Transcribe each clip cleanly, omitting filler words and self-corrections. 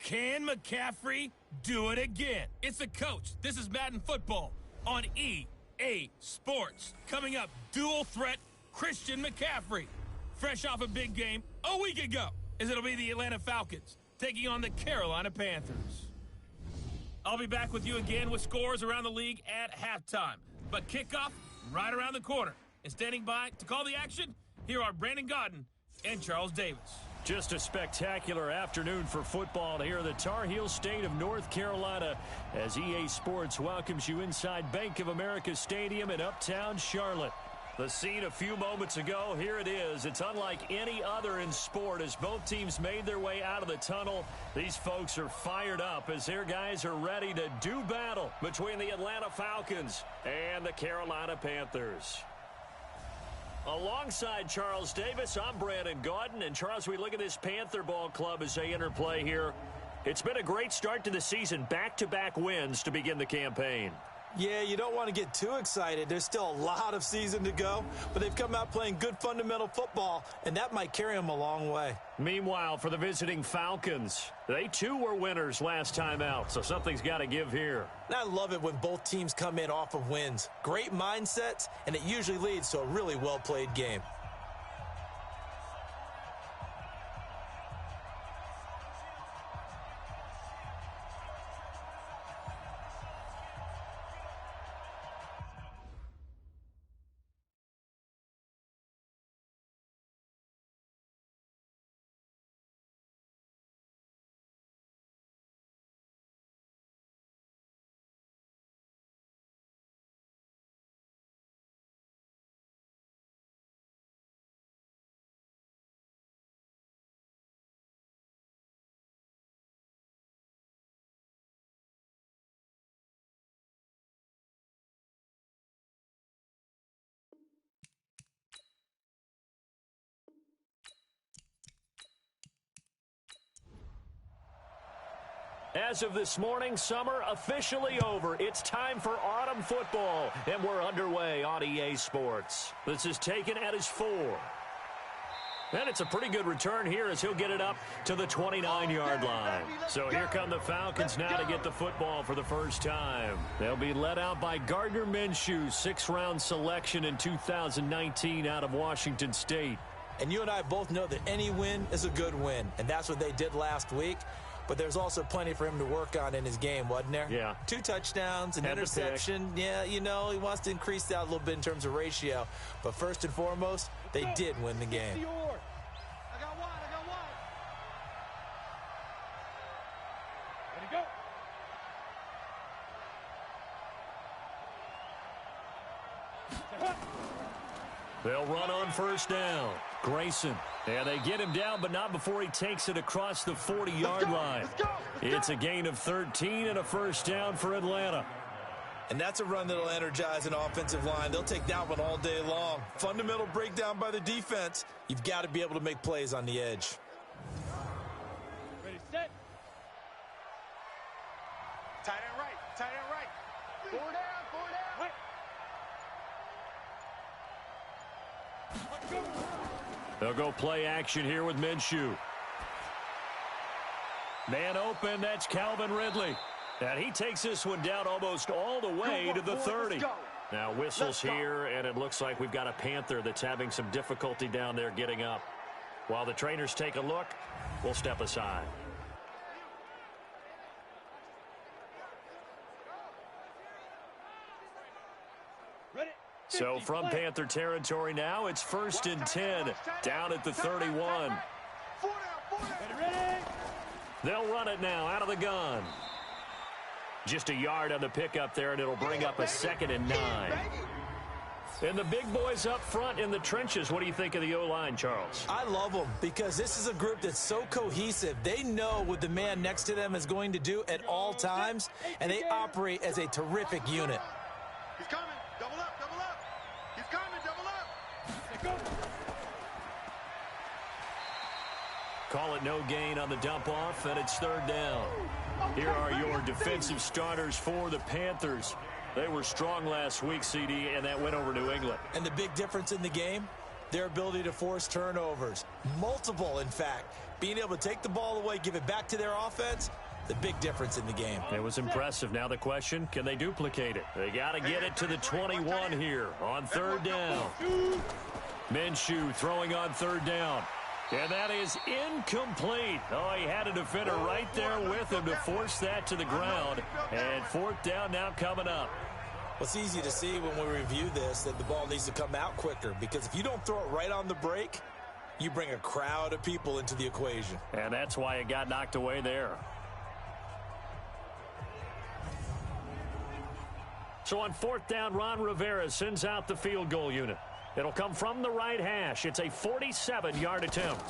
Can McCaffrey do it again? It's the coach. This is Madden Football on EA Sports. Coming up, dual threat Christian McCaffrey. Fresh off a big game a week ago, as it'll be the Atlanta Falcons taking on the Carolina Panthers. I'll be back with you again with scores around the league at halftime. But kickoff right around the corner. And standing by to call the action, here are Brandon Godden and Charles Davis. Just a spectacular afternoon for football here in the Tar Heel state of North Carolina as EA Sports welcomes you inside Bank of America Stadium in uptown Charlotte. The scene a few moments ago, here it is. It's unlike any other in sport as both teams made their way out of the tunnel. These folks are fired up as their guys are ready to do battle between the Atlanta Falcons and the Carolina Panthers. Alongside Charles Davis, I'm Brandon Godden. And Charles, we look at this Panther ball club as they interplay here. It's been a great start to the season, back-to-back wins to begin the campaign. Yeah, you don't want to get too excited. There's still a lot of season to go, but they've come out playing good fundamental football, and that might carry them a long way. Meanwhile, for the visiting Falcons, they too were winners last time out, so something's got to give here. And I love it when both teams come in off of wins. Great mindsets, and it usually leads to a really well-played game. As of this morning, summer officially over. It's time for autumn football, and we're underway on EA Sports. This is taken at his 4. And it's a pretty good return here as he'll get it up to the 29-yard line. So here come the Falcons now to get the football for the first time. They'll be led out by Gardner Minshew, 6th-round selection in 2019 out of Washington State. And you and I both know that any win is a good win, and that's what they did last week. But there's also plenty for him to work on in his game, wasn't there? Yeah. 2 touchdowns, an interception. Yeah, you know, he wants to increase that a little bit in terms of ratio. But first and foremost, they did win the game. I got one. Ready, go. They'll run on first down. Grayson. And they get him down, but not before he takes it across the 40-yard line. It's a gain of 13 and a first down for Atlanta. And that's a run that'll energize an offensive line. They'll take that one all day long. Fundamental breakdown by the defense. You've got to be able to make plays on the edge. Ready, set. Tight end right. Four down. They'll go play action here with Minshew. Man open, that's Calvin Ridley. And he takes this one down almost all the way to the 30. Now whistles here, and it looks like we've got a Panther that's having some difficulty down there getting up. While the trainers take a look, we'll step aside. So from Panther territory now, it's 1st and 10, down at the 31. They'll run it now out of the gun. Just a yard on the pickup there, and it'll bring up a 2nd and 9. And the big boys up front in the trenches. What do you think of the O-line, Charles? I love them because this is a group that's so cohesive. They know what the man next to them is going to do at all times, and they operate as a terrific unit. He's coming. Double up. He's coming. Double up. Call it no gain on the dump off, and it's 3rd down. Here are your defensive starters for the Panthers. They were strong last week, CD, and that went over New England. And the big difference in the game, their ability to force turnovers. Multiple, in fact. being able to take the ball away, give it back to their offense, the big difference in the game. It was impressive. Now the question, can they duplicate it? They got to get it to the 21 here on third down. Minshew throwing on third down. And that is incomplete. Oh, he had a defender right there with him to force that to the ground. And fourth down now coming up. Well, it's easy to see when we review this that the ball needs to come out quicker, because if you don't throw it right on the break, you bring a crowd of people into the equation. And that's why it got knocked away there. So on fourth down, Ron Rivera sends out the field goal unit. It'll come from the right hash. It's a 47-yard attempt.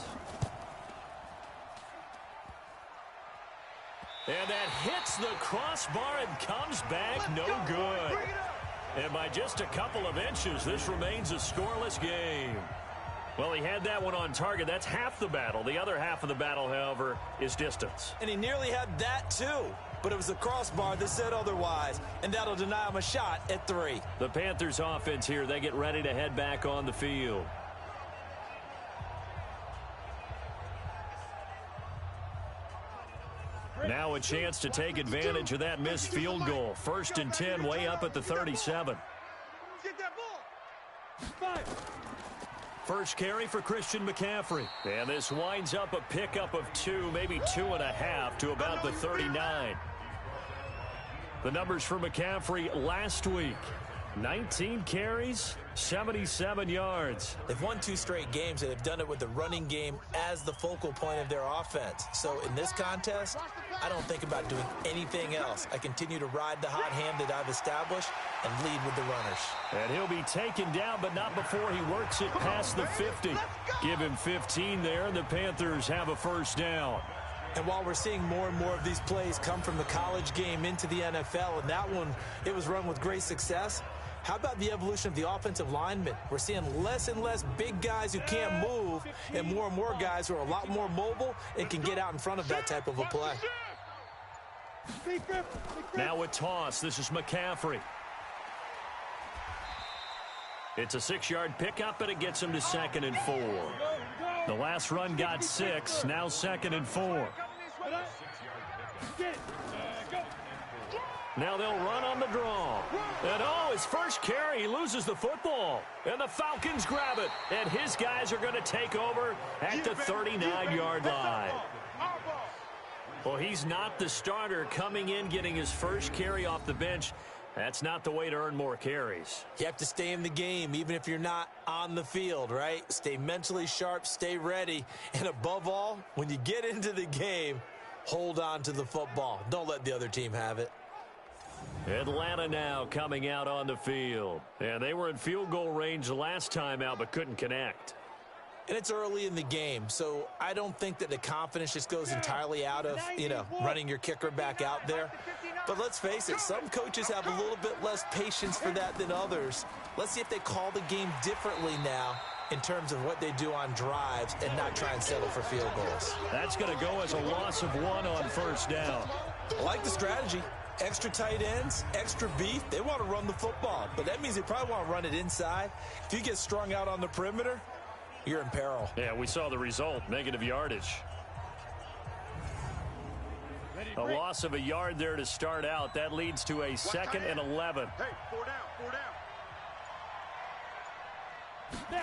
And that hits the crossbar and comes back no good. And by just a couple of inches, this remains a scoreless game. Well, he had that one on target. That's half the battle. The other half of the battle, however, is distance. And he nearly had that, too. But it was the crossbar that said otherwise, and that'll deny him a shot at 3. The Panthers offense here, they get ready to head back on the field. Now a chance to take advantage of that missed field goal. 1st and 10, way up at the 37. Get that ball. First carry for Christian McCaffrey. And this winds up a pickup of 2, maybe 2.5 to about the 39. The numbers for McCaffrey last week: 19 carries, 77 yards. They've won 2 straight games, and they've done it with the running game as the focal point of their offense. So in this contest, I don't think about doing anything else. I continue to ride the hot hand that I've established and lead with the runners. And he'll be taken down, but not before he works it past the 50. Give him 15 there, and the Panthers have a first down. And while we're seeing more and more of these plays come from the college game into the NFL, and that one, it was run with great success, how about the evolution of the offensive linemen? We're seeing less and less big guys who can't move, and more guys who are a lot more mobile and can get out in front of that type of a play. Now a toss. This is McCaffrey. It's a 6-yard pickup, and it gets him to 2nd and 4. The last run got 6, now 2nd and 4. Now they'll run on the draw. And his first carry, he loses the football. And the Falcons grab it. And his guys are going to take over at the 39-yard line. Well, he's not the starter coming in, getting his first carry off the bench. That's not the way to earn more carries. You have to stay in the game, even if you're not on the field, right? Stay mentally sharp, stay ready. And above all, when you get into the game, hold on to the football. Don't let the other team have it. Atlanta now coming out on the field. And they were in field goal range last time out, but couldn't connect. And it's early in the game, so I don't think that the confidence just goes entirely out of, running your kicker back out there. But let's face it, some coaches have a little bit less patience for that than others. Let's see if they call the game differently now in terms of what they do on drives and not try and settle for field goals. That's going to go as a loss of 1 on first down. I like the strategy. Extra tight ends, extra beef. They want to run the football, but that means they probably want to run it inside. If you get strung out on the perimeter, you're in peril. Yeah, we saw the result, negative yardage. A loss of a yard there to start out. That leads to a 2nd and 11. Hey, 4 down.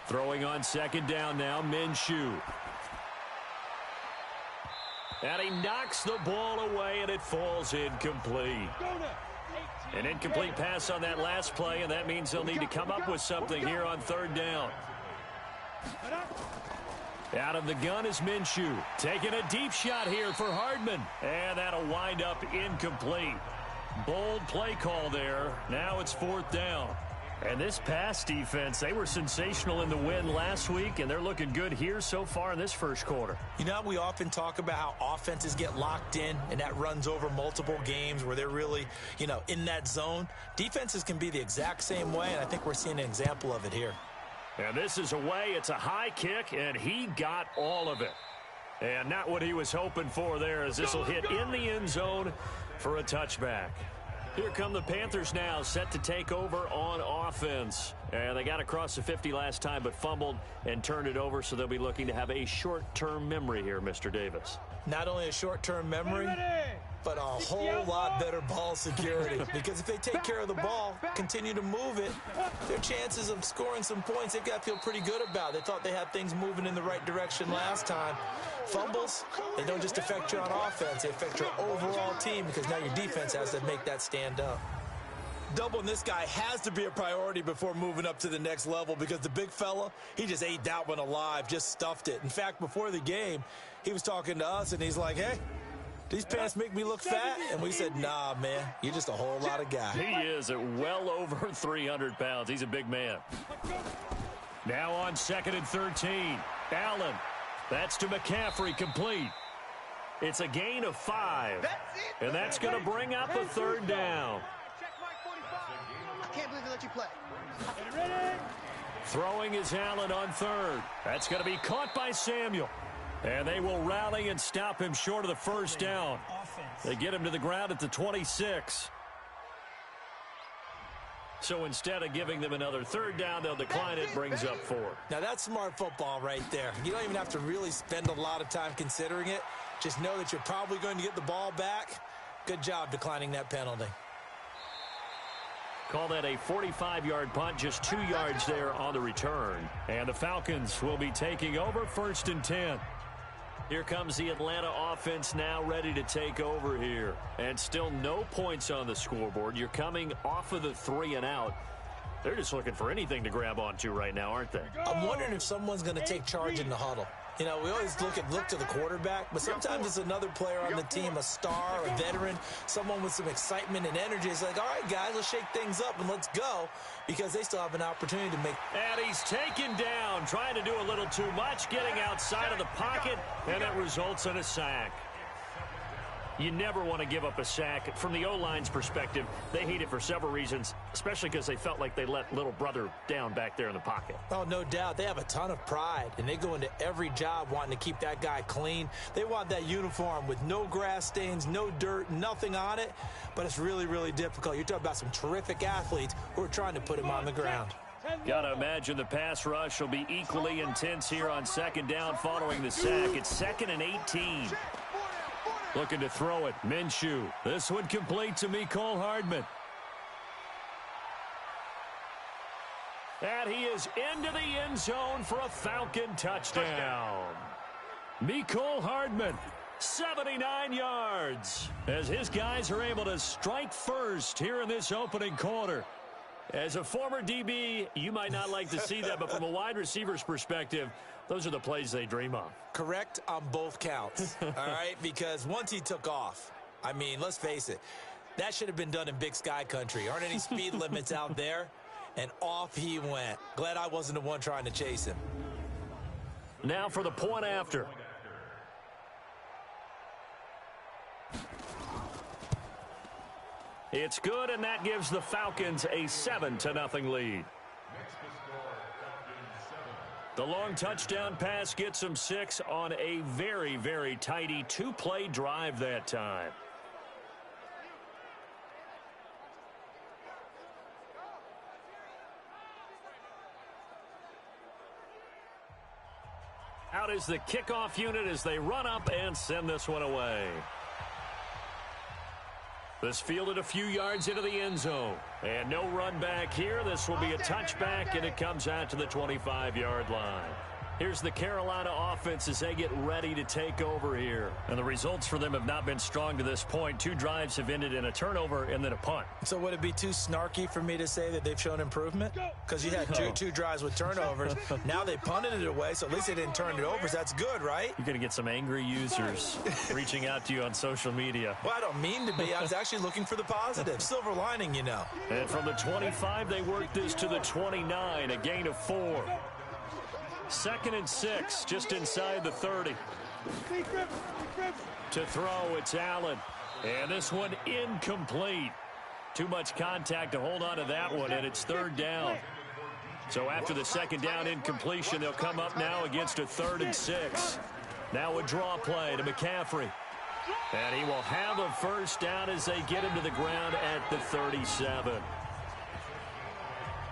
Throwing on 2nd down now, Minshew. And he knocks the ball away, and it falls incomplete. An incomplete pass on that last play, and that means they'll need to come up with something here on 3rd down. Out of the gun is Minshew. Taking a deep shot here for Hardman. And that'll wind up incomplete. Bold play call there. Now it's 4th down. And this pass defense, they were sensational in the win last week, and they're looking good here so far in this first quarter. We often talk about how offenses get locked in, and that runs over multiple games where they're really, in that zone. Defenses can be the exact same way, and I think we're seeing an example of it here. And this is away. It's a high kick, and he got all of it. And not what he was hoping for there, as this will hit in the end zone for a touchback. Here come the Panthers now, set to take over on offense. And they got across the 50 last time, but fumbled and turned it over, so they'll be looking to have a short-term memory here, Mr. Davis. Not only a short-term memory, but a whole lot better ball security. Because if they take care of the ball, continue to move it, their chances of scoring some points, they've got to feel pretty good about. They thought they had things moving in the right direction last time. Fumbles, they don't just affect you on offense, they affect your overall team, because now your defense has to make that stand up. Doubling this guy has to be a priority before moving up to the next level, because the big fella, he just ate that one alive, just stuffed it. In fact, before the game, he was talking to us, and he's like, hey, these pants make me look fat? And we said, nah, man, you're just a whole lot of guy. He is at well over 300 pounds. He's a big man. Now on 2nd and 13. Allen. That's to McCaffrey, complete. It's a gain of 5. And that's going to bring up a 3rd down. I can't believe they let you play. Throwing is Allen on 3rd. That's going to be caught by Samuel. And they will rally and stop him short of the 1st down. They get him to the ground at the 26. So instead of giving them another 3rd down, they'll decline it, brings up 4. Now that's smart football right there. You don't even have to really spend a lot of time considering it. Just know that you're probably going to get the ball back. Good job declining that penalty. Call that a 45-yard punt, just 2 yards there on the return. And the Falcons will be taking over 1st and 10. Here comes the Atlanta offense now ready to take over here. And still no points on the scoreboard. You're coming off of the 3 and out. They're just looking for anything to grab onto right now, aren't they? I'm wondering if someone's going to take charge in the huddle. You know, we always look to the quarterback, but sometimes it's another player on the team, a star, a veteran, someone with some excitement and energy. It's like, all right, guys, let's shake things up and let's go, because they still have an opportunity to make. And he's taken down, trying to do a little too much, getting outside of the pocket, and it results in a sack. You never want to give up a sack. From the O-line's perspective, they hate it for several reasons, especially because they felt like they let little brother down back there in the pocket. Oh, no doubt. They have a ton of pride, and they go into every job wanting to keep that guy clean. They want that uniform with no grass stains, no dirt, nothing on it, but it's really, really difficult. You're talking about some terrific athletes who are trying to put him on the ground. Gotta imagine the pass rush will be equally intense here on 2nd down following the sack. It's 2nd and 18. Looking to throw it. Minshew. This one complete to Mecole Hardman. And he is into the end zone for a Falcon touchdown. Mecole Hardman, 79 yards. As his guys are able to strike first here in this opening quarter. As a former DB, you might not like to see that, but from a wide receiver's perspective, those are the plays they dream of. Correct on both counts, all right? Because once he took off, I mean, let's face it, that should have been done in Big Sky country. Aren't any speed limits out there? And off he went. Glad I wasn't the one trying to chase him. Now for the point after. It's good, and that gives the Falcons a 7-0 lead. The long touchdown pass gets them 6 on a very, very tidy 2-play drive that time. Out is the kickoff unit as they run up and send this one away. This fielded a few yards into the end zone. And no run back here. This will be a touchback, and it comes out to the 25-yard line. Here's the Carolina offense as they get ready to take over here. And the results for them have not been strong to this point. 2 drives have ended in a turnover and then a punt. So would it be too snarky for me to say that they've shown improvement? Because you had two drives with turnovers. Now they punted it away, so at least they didn't turn it over. So that's good, right? You're going to get some angry users reaching out to you on social media. Well, I don't mean to be. I was actually looking for the positive. Silver lining, you know. And from the 25, they work this to the 29, a gain of 4. 2nd and 6, just inside the 30. To throw, it's Allen. And this one incomplete. Too much contact to hold on to that one, and it's 3rd down. So after the 2nd down incompletion, they'll come up now against a 3rd and 6. Now a draw play to McCaffrey. And he will have a first down as they get him to the ground at the 37.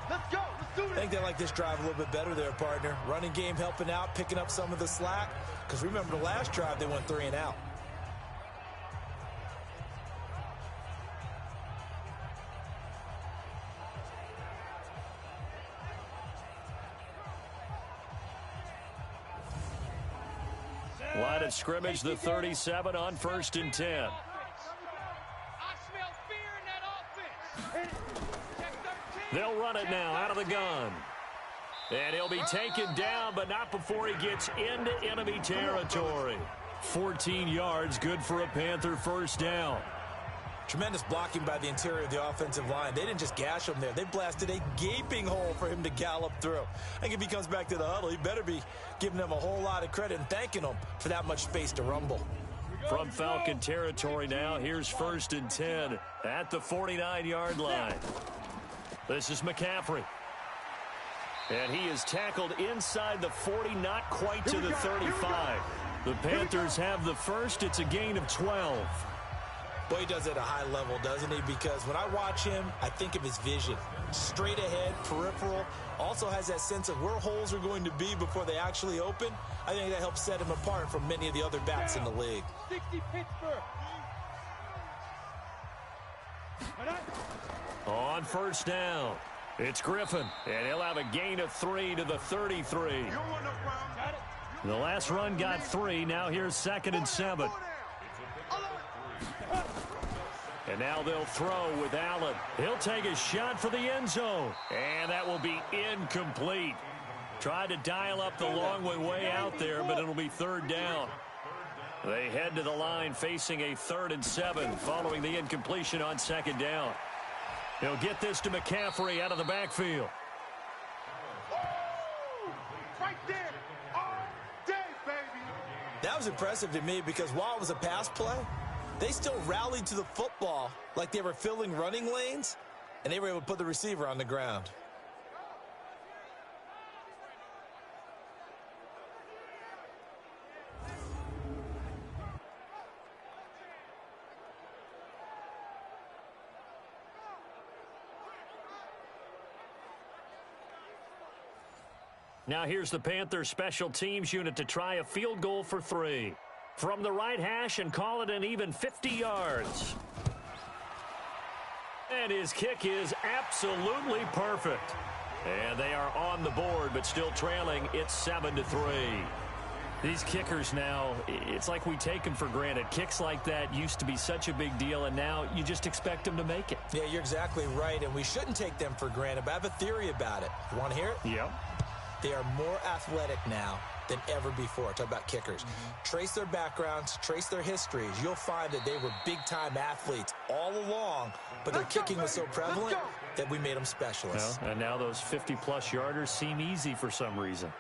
Let's go. Let's do I this. think they like this drive a little bit better there, partner. Running game helping out, picking up some of the slack. Because remember the last drive, they went 3 and out. Line of scrimmage, the 37 on 1st and 10. I smell fear in that offense. Check 13. They'll run it now out of the gun. And he'll be taken down, but not before he gets into enemy territory. 14 yards, good for a Panther first down. Tremendous blocking by the interior of the offensive line. They didn't just gash him there. They blasted a gaping hole for him to gallop through. I think if he comes back to the huddle, he better be giving them a whole lot of credit and thanking them for that much space to rumble. From Falcon territory now, here's 1st and 10 at the 49-yard line. This is McCaffrey. And he is tackled inside the 40, not quite to the 35. The Panthers have the first. It's a gain of 12. Boy, he does it at a high level, doesn't he? Because when I watch him, I think of his vision. Straight ahead, peripheral. Also has that sense of where holes are going to be before they actually open. I think that helps set him apart from many of the other backs in the league. 60 Pittsburgh. On first down, it's Griffin. And he'll have a gain of 3 to the 33. You don't want no problem. The last run got 3. Now here's 2nd and 7. And now they'll throw with Allen. He'll take a shot for the end zone. And that will be incomplete. Tried to dial up the long way out there, but it'll be 3rd down. They head to the line facing a 3rd and 7 following the incompletion on 2nd down. He'll get this to McCaffrey out of the backfield. Right there. All day, baby. That was impressive to me because while it was a pass play, they still rallied to the football like they were filling running lanes, and they were able to put the receiver on the ground. Now here's the Panthers special teams unit to try a field goal for 3. From the right hash and call it an even 50 yards. And his kick is absolutely perfect. And they are on the board, but still trailing. It's 7-3. These kickers now, it's like we take them for granted. Kicks like that used to be such a big deal, and now you just expect them to make it. Yeah, you're exactly right, and we shouldn't take them for granted, but I have a theory about it. You want to hear it? Yep. They are more athletic now than ever before. Talk about kickers. Trace their backgrounds, trace their histories. You'll find that they were big-time athletes all along, but their kicking was so prevalent that we made them specialists. Well, and now those 50-plus yarders seem easy for some reason.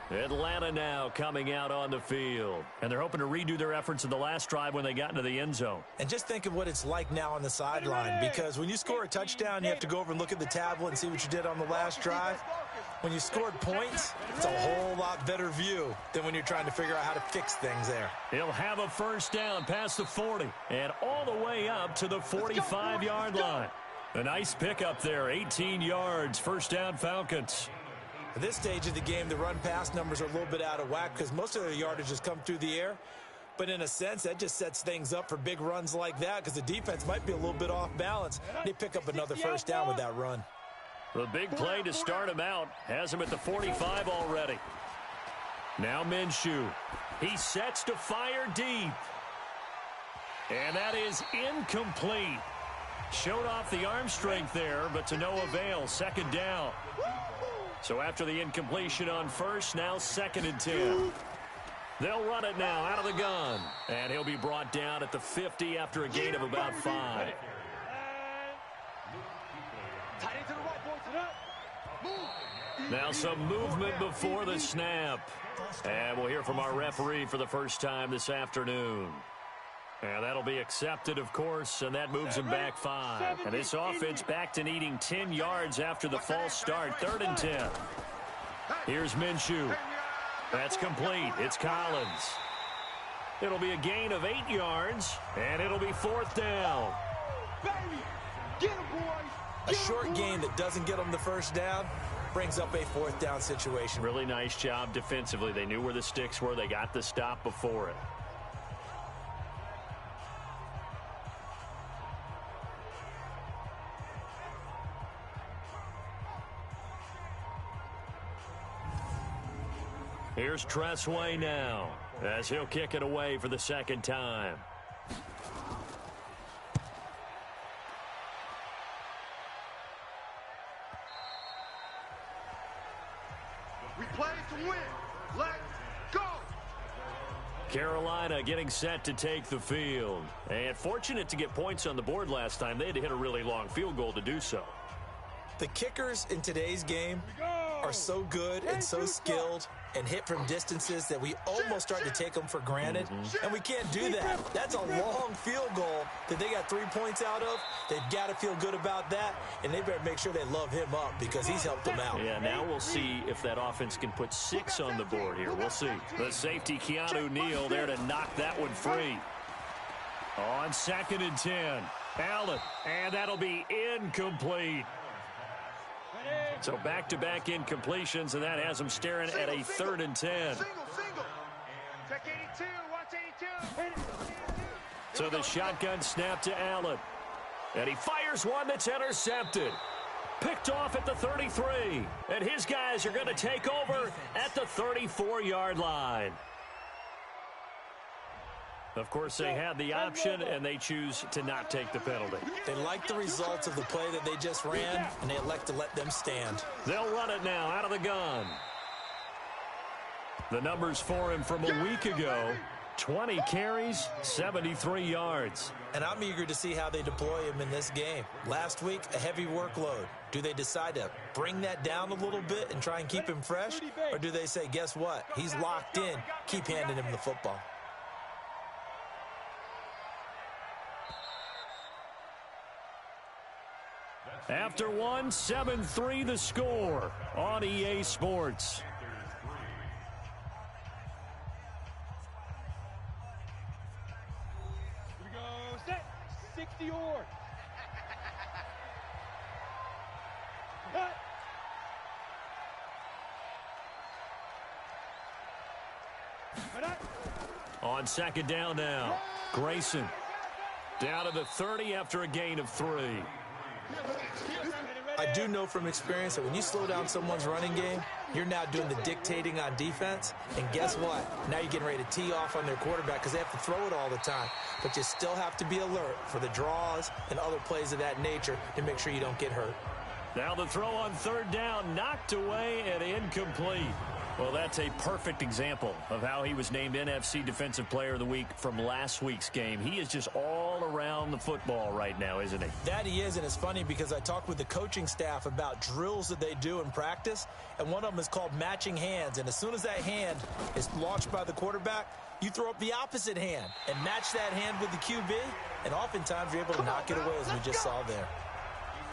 Atlanta now coming out on the field. And they're hoping to redo their efforts in the last drive when they got into the end zone. And just think of what it's like now on the sideline, because when you score a touchdown, you have to go over and look at the tablet and see what you did on the last drive. When you scored points, it's a whole lot better view than when you're trying to figure out how to fix things there. He'll have a first down past the 40 and all the way up to the 45-yard line. A nice pickup there, 18 yards, first down Falcons. At this stage of the game, the run-pass numbers are a little bit out of whack because most of their yardage has come through the air. But in a sense, that just sets things up for big runs like that because the defense might be a little bit off balance. They pick up another first down with that run. The big play to start him out has him at the 45 already. Now Minshew. He sets to fire deep. And that is incomplete. Showed off the arm strength there, but to no avail. Second down. So after the incompletion on first, now 2nd and 10. They'll run it now out of the gun. And he'll be brought down at the 50 after a gain of about 5. Now some movement before the snap. And we'll hear from our referee for the first time this afternoon. And that'll be accepted, of course, and that moves him back 5. And this offense back to needing 10 yards after the false start. 3rd and 10. Here's Minshew. That's complete. It's Collins. It'll be a gain of 8 yards, and it'll be 4th down. Baby, get him, boys. A short gain that doesn't get them the first down brings up a 4th down situation. Really nice job defensively. They knew where the sticks were. They got the stop before it. Here's Tressway now, as he'll kick it away for the 2nd time. We play to win. Let's go. Carolina getting set to take the field. And fortunate to get points on the board last time. They had to hit a really long field goal to do so. The kickers in today's game are so good and so skilled and hit from distances that we almost start to take them for granted. And we can't do that. That's a long field goal that they got 3 points out of. They've got to feel good about that, and they better make sure they love him up because he's helped them out. Yeah, now we'll see if that offense can put 6 on the board here. We'll see. The safety, Keanu Neal, there to knock that one free. On 2nd and 10, Allen, and that'll be incomplete. So back-to-back incompletions, and that has them staring at a 3rd and 10. Single. Check 82, watch 82. So the shotgun snap to Allen. And he fires one that's intercepted. Picked off at the 33. And his guys are going to take over at the 34-yard line. Of course, they had the option, and they choose to not take the penalty. They like the results of the play that they just ran, and they elect to let them stand. They'll run it now out of the gun. The numbers for him from a week ago, 20 carries, 73 yards. And I'm eager to see how they deploy him in this game. Last week, a heavy workload. Do they decide to bring that down a little bit and try and keep him fresh? Or do they say, guess what? He's locked in. Keep handing him the football. After one, 7-3 the score on EA Sports. Here we go, set, 60 or. Cut. On 2nd down now, Grayson down to the 30 after a gain of 3. I do know from experience that when you slow down someone's running game, you're now doing the dictating on defense. And guess what? Now you're getting ready to tee off on their quarterback because they have to throw it all the time. But you still have to be alert for the draws and other plays of that nature to make sure you don't get hurt. Now the throw on 3rd down, knocked away and incomplete. Well, that's a perfect example of how he was named NFC Defensive Player of the Week from last week's game. He is just all around the football right now, isn't he? That he is, and it's funny because I talked with the coaching staff about drills that they do in practice, and one of them is called matching hands. And as soon as that hand is launched by the quarterback, you throw up the opposite hand and match that hand with the QB, and oftentimes you're able to knock it away, as we just saw there.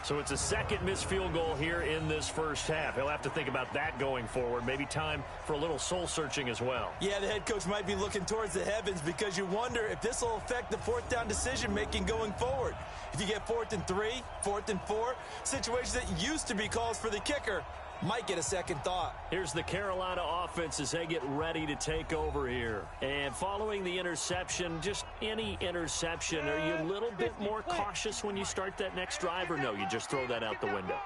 So it's a 2nd missed field goal here in this first half. He'll have to think about that going forward. Maybe time for a little soul-searching as well. Yeah, the head coach might be looking towards the heavens because you wonder if this will affect the 4th down decision-making going forward. If you get 4th and 3, 4th and 4, situations that used to be calls for the kicker might get a second thought. Here's the Carolina offense as they get ready to take over here. And following the interception, just any interception, are you a little bit more cautious when you start that next drive, or no, you just throw that out the window?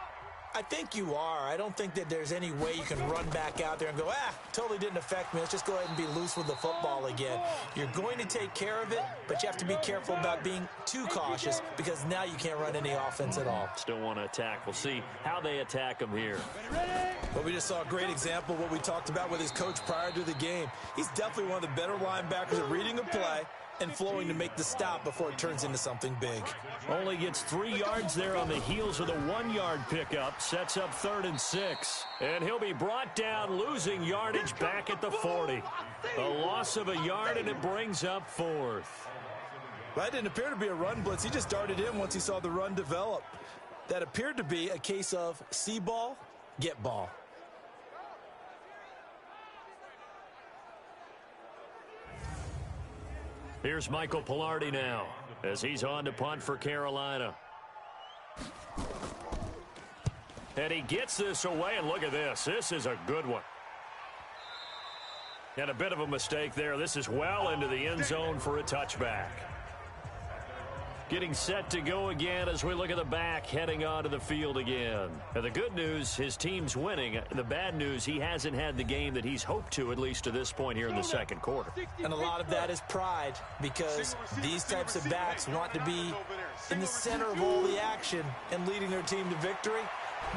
I think you are. I don't think that there's any way you can run back out there and go, totally didn't affect me. Let's just go ahead and be loose with the football again. You're going to take care of it, but you have to be careful about being too cautious because now you can't run any offense at all. Still want to attack. We'll see how they attack them here. Well, we just saw a great example of what we talked about with his coach prior to the game. He's definitely one of the better linebackers at reading a play and flowing to make the stop before it turns into something big. Only gets 3 yards there on the heels of the 1-yard pickup. Sets up 3rd and 6. And he'll be brought down, losing yardage back at the 40. A loss of a yard, and it brings up 4th. That didn't appear to be a run blitz. He just darted in once he saw the run develop. That appeared to be a case of see ball, get ball. Here's Michael Pilardi now as he's on to punt for Carolina. And he gets this away, and look at this. This is a good one. And a bit of a mistake there. This is well into the end zone for a touchback. Getting set to go again as we look at the back heading onto the field again. And the good news, his team's winning. The bad news, he hasn't had the game that he's hoped to, at least to this point here in the second quarter. And a lot of that is pride, because these types of backs want to be in the center of all the action and leading their team to victory.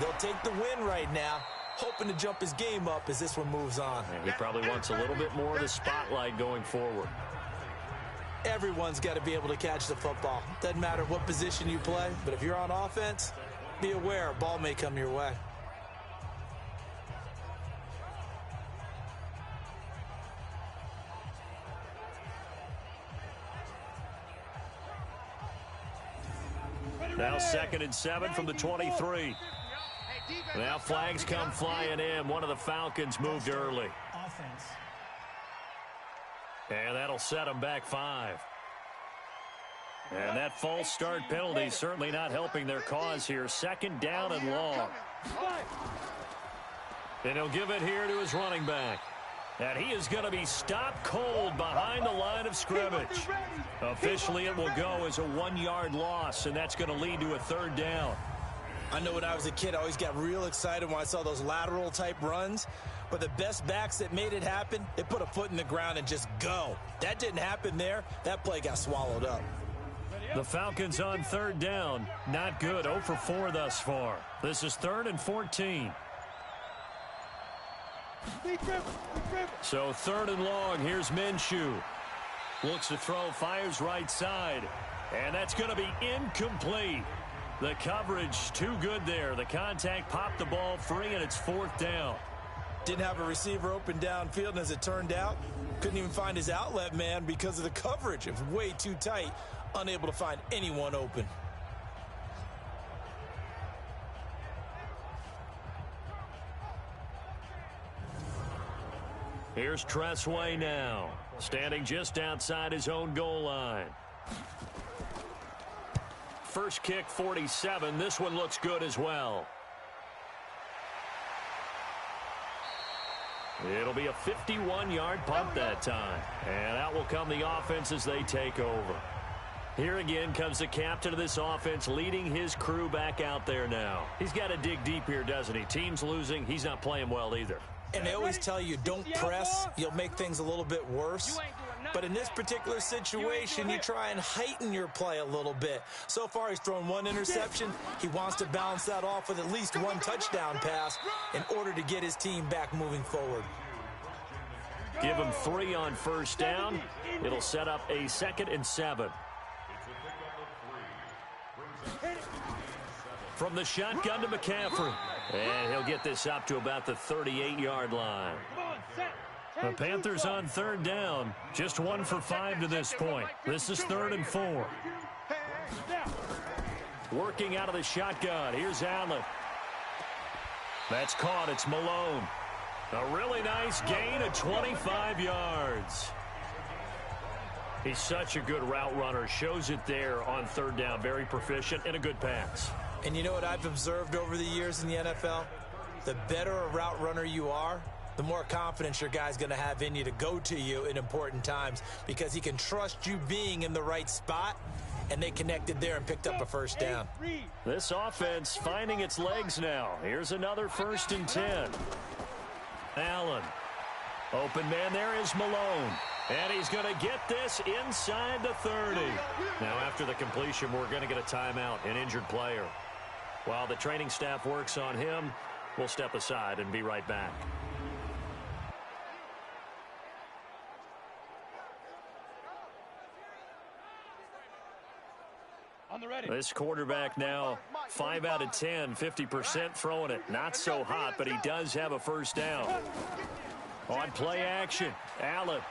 They'll take the win right now, hoping to jump his game up as this one moves on. And he probably wants a little bit more of the spotlight going forward. Everyone's got to be able to catch the football. Doesn't matter what position you play, but if you're on offense, be aware a ball may come your way. Now 2nd and 7 from the 23. Now flags come flying in. One of the Falcons moved early. And that'll set them back 5. And that false start penalty certainly not helping their cause here. 2nd down and long. And he'll give it here to his running back. And he is going to be stopped cold behind the line of scrimmage. Officially, it will go as a 1-yard loss, and that's going to lead to a 3rd down. I know when I was a kid, I always got real excited when I saw those lateral-type runs. But the best backs that made it happen, they put a foot in the ground and just go. That didn't happen there. That play got swallowed up. The Falcons on 3rd down. Not good. 0 for 4 thus far. This is 3rd and 14. So 3rd and long. Here's Minshew. Looks to throw, fires right side. And that's going to be incomplete. The coverage too good there. The contact popped the ball free, and it's 4th down. Didn't have a receiver open downfield, and as it turned out, couldn't even find his outlet man because of the coverage. It was way too tight, unable to find anyone open. Here's Tressway now, standing just outside his own goal line. First kick, 47. This one looks good as well. It'll be a 51-yard punt that time. And out will come the offense as they take over. Here again comes the captain of this offense, leading his crew back out there now. He's got to dig deep here, doesn't he? Team's losing. He's not playing well either. And they always tell you, don't press. You'll make things a little bit worse. But in this particular situation, you try and heighten your play a little bit. So far, he's thrown 1 interception. He wants to balance that off with at least 1 touchdown pass in order to get his team back moving forward. Give him 3 on 1st down. It'll set up a 2nd and 7. From the shotgun to McCaffrey. And he'll get this up to about the 38-yard line. The Panthers on 3rd down. Just 1 for 5 to this point. This is 3rd and 4. Working out of the shotgun. Here's Allen. That's caught. It's Malone. A really nice gain of 25 yards. He's such a good route runner. Shows it there on 3rd down. Very proficient and a good pass. And you know what I've observed over the years in the NFL? The better a route runner you are, the more confidence your guy's going to have in you to go to you in important times, because he can trust you being in the right spot, and they connected there and picked up a 1st down. This offense finding its legs now. Here's another 1st and 10. Allen. Open man there is Malone. And he's going to get this inside the 30. Now after the completion, we're going to get a timeout, an injured player. While the training staff works on him, we'll step aside and be right back. This quarterback now 5 out of 10, 50% throwing it. Not so hot, but he does have a 1st down. On play action, Allen.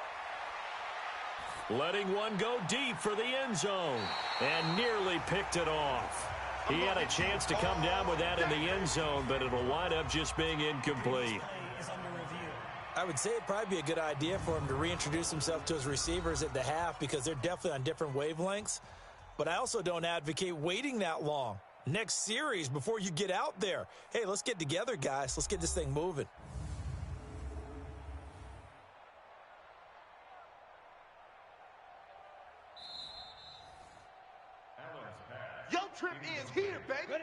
Letting one go deep for the end zone. And nearly picked it off. He had a chance to come down with that in the end zone, but it'll wind up just being incomplete. I would say it'd probably be a good idea for him to reintroduce himself to his receivers at the half because they're definitely on different wavelengths. But I also don't advocate waiting that long. Next series before you get out there. Hey, let's get together, guys. Let's get this thing moving. Your trip ends here, baby.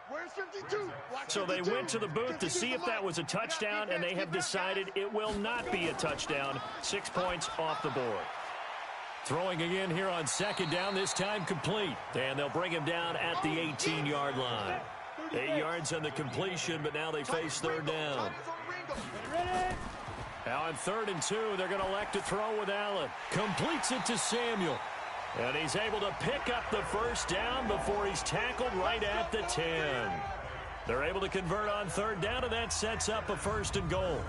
Where's 52? So they went to the booth to see if that was a touchdown, and they have decided it will not be a touchdown. 6 points off the board. Throwing again here on second down, this time complete. And they'll bring him down at the 18-yard line. 8 yards on the completion, but now they face third down. Now on 3rd and 2, they're going to elect to throw with Allen. Completes it to Samuel. And he's able to pick up the first down before he's tackled right at the 10. They're able to convert on 3rd down, and that sets up a 1st and goal.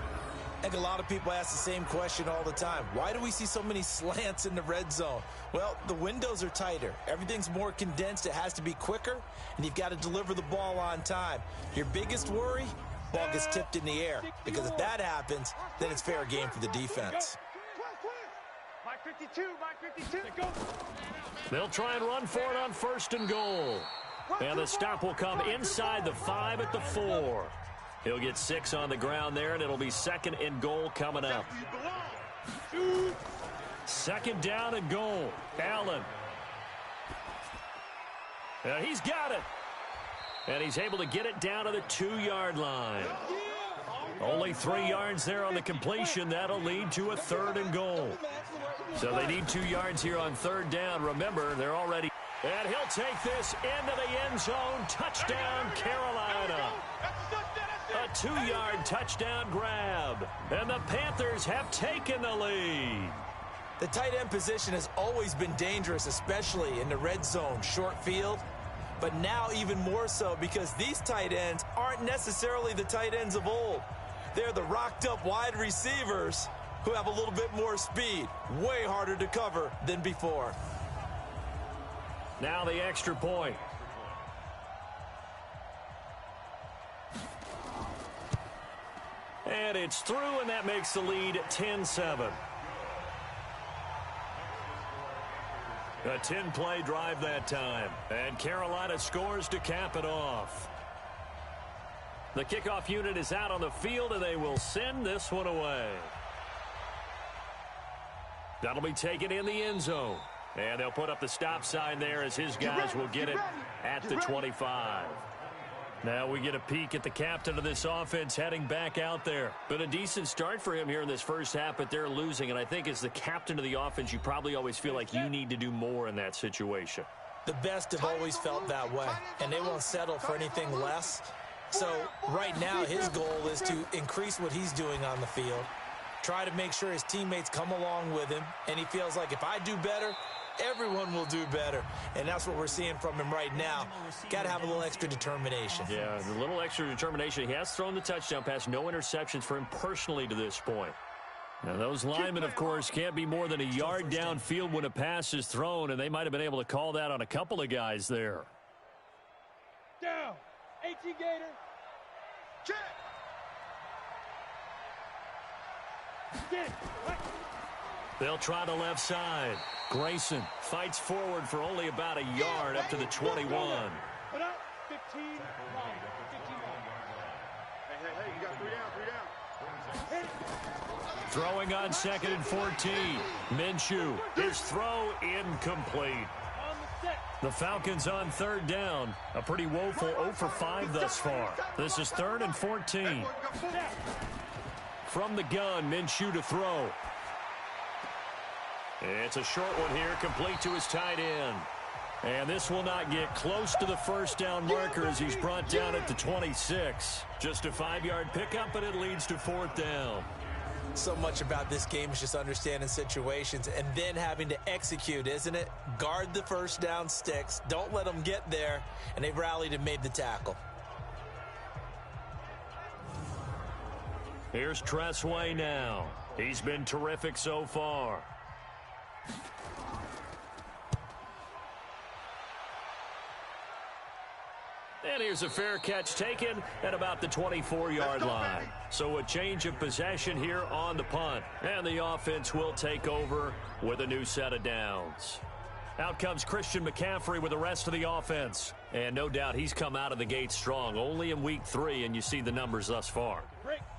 I think a lot of people ask the same question all the time. Why do we see so many slants in the red zone? Well, the windows are tighter. Everything's more condensed. It has to be quicker, and you've got to deliver the ball on time. Your biggest worry? Ball gets tipped in the air. Because if that happens, then it's fair game for the defense. My 52, my 52. Go. They'll try and run for it on 1st and goal. And the stop will come inside the 5 at the 4. He'll get 6 on the ground there, and it'll be 2nd and goal coming up. 2nd down and goal. Allen. He's got it. And he's able to get it down to the 2-yard line. Only 3 yards there on the completion. That'll lead to a 3rd and goal. So they need 2 yards here on 3rd down. Remember, they're already... And he'll take this into the end zone. Touchdown, Carolina. A 2-yard touchdown grab. And the Panthers have taken the lead. The tight end position has always been dangerous, especially in the red zone, short field. But now even more so because these tight ends aren't necessarily the tight ends of old. They're the rocked-up wide receivers who have a little bit more speed. Way harder to cover than before. Now the extra point. And it's through, and that makes the lead 10-7. A 10-play drive that time. And Carolina scores to cap it off. The kickoff unit is out on the field, and they will send this one away. That'll be taken in the end zone. And they'll put up the stop sign there as his guys will get it at the 25. Now we get a peek at the captain of this offense heading back out there. Been a decent start for him here in this first half, but they're losing. And I think as the captain of the offense, you probably always feel like you need to do more in that situation. The best have always felt that way, and they won't settle for anything less. So right now his goal is to increase what he's doing on the field, try to make sure his teammates come along with him, and he feels like if I do better, everyone will do better. And that's what we're seeing from him right now. Got to have a little extra determination. Yeah, a little extra determination. He has thrown the touchdown pass. No interceptions for him personally to this point. Now, those linemen, of course, can't be more than a yard downfield when a pass is thrown, and they might have been able to call that on a couple of guys there. Down. 18 Gator. Check. Get. They'll try the left side. Grayson fights forward for only about a yard up to the 21. Put up. 15 long. 15 long. Hey, you got 3 down. Throwing on 2nd and 14. Minshew, his throw incomplete. On the set. The Falcons on 3rd down. A pretty woeful 0 for 5 thus far. This is 3rd and 14. From the gun, Minshew to throw. It's a short one here, complete to his tight end. And this will not get close to the first down marker as he's brought down at the 26. Just a 5-yard pickup, and it leads to 4th down. So much about this game is just understanding situations and then having to execute, isn't it? Guard the first down sticks. Don't let them get there. And they've rallied and made the tackle. Here's Tressway now. He's been terrific so far. And here's a fair catch taken at about the 24-yard line. So a change of possession here on the punt. And the offense will take over with a new set of downs. Out comes Christian McCaffrey with the rest of the offense. And no doubt he's come out of the gate strong. Only in week 3, and you see the numbers thus far.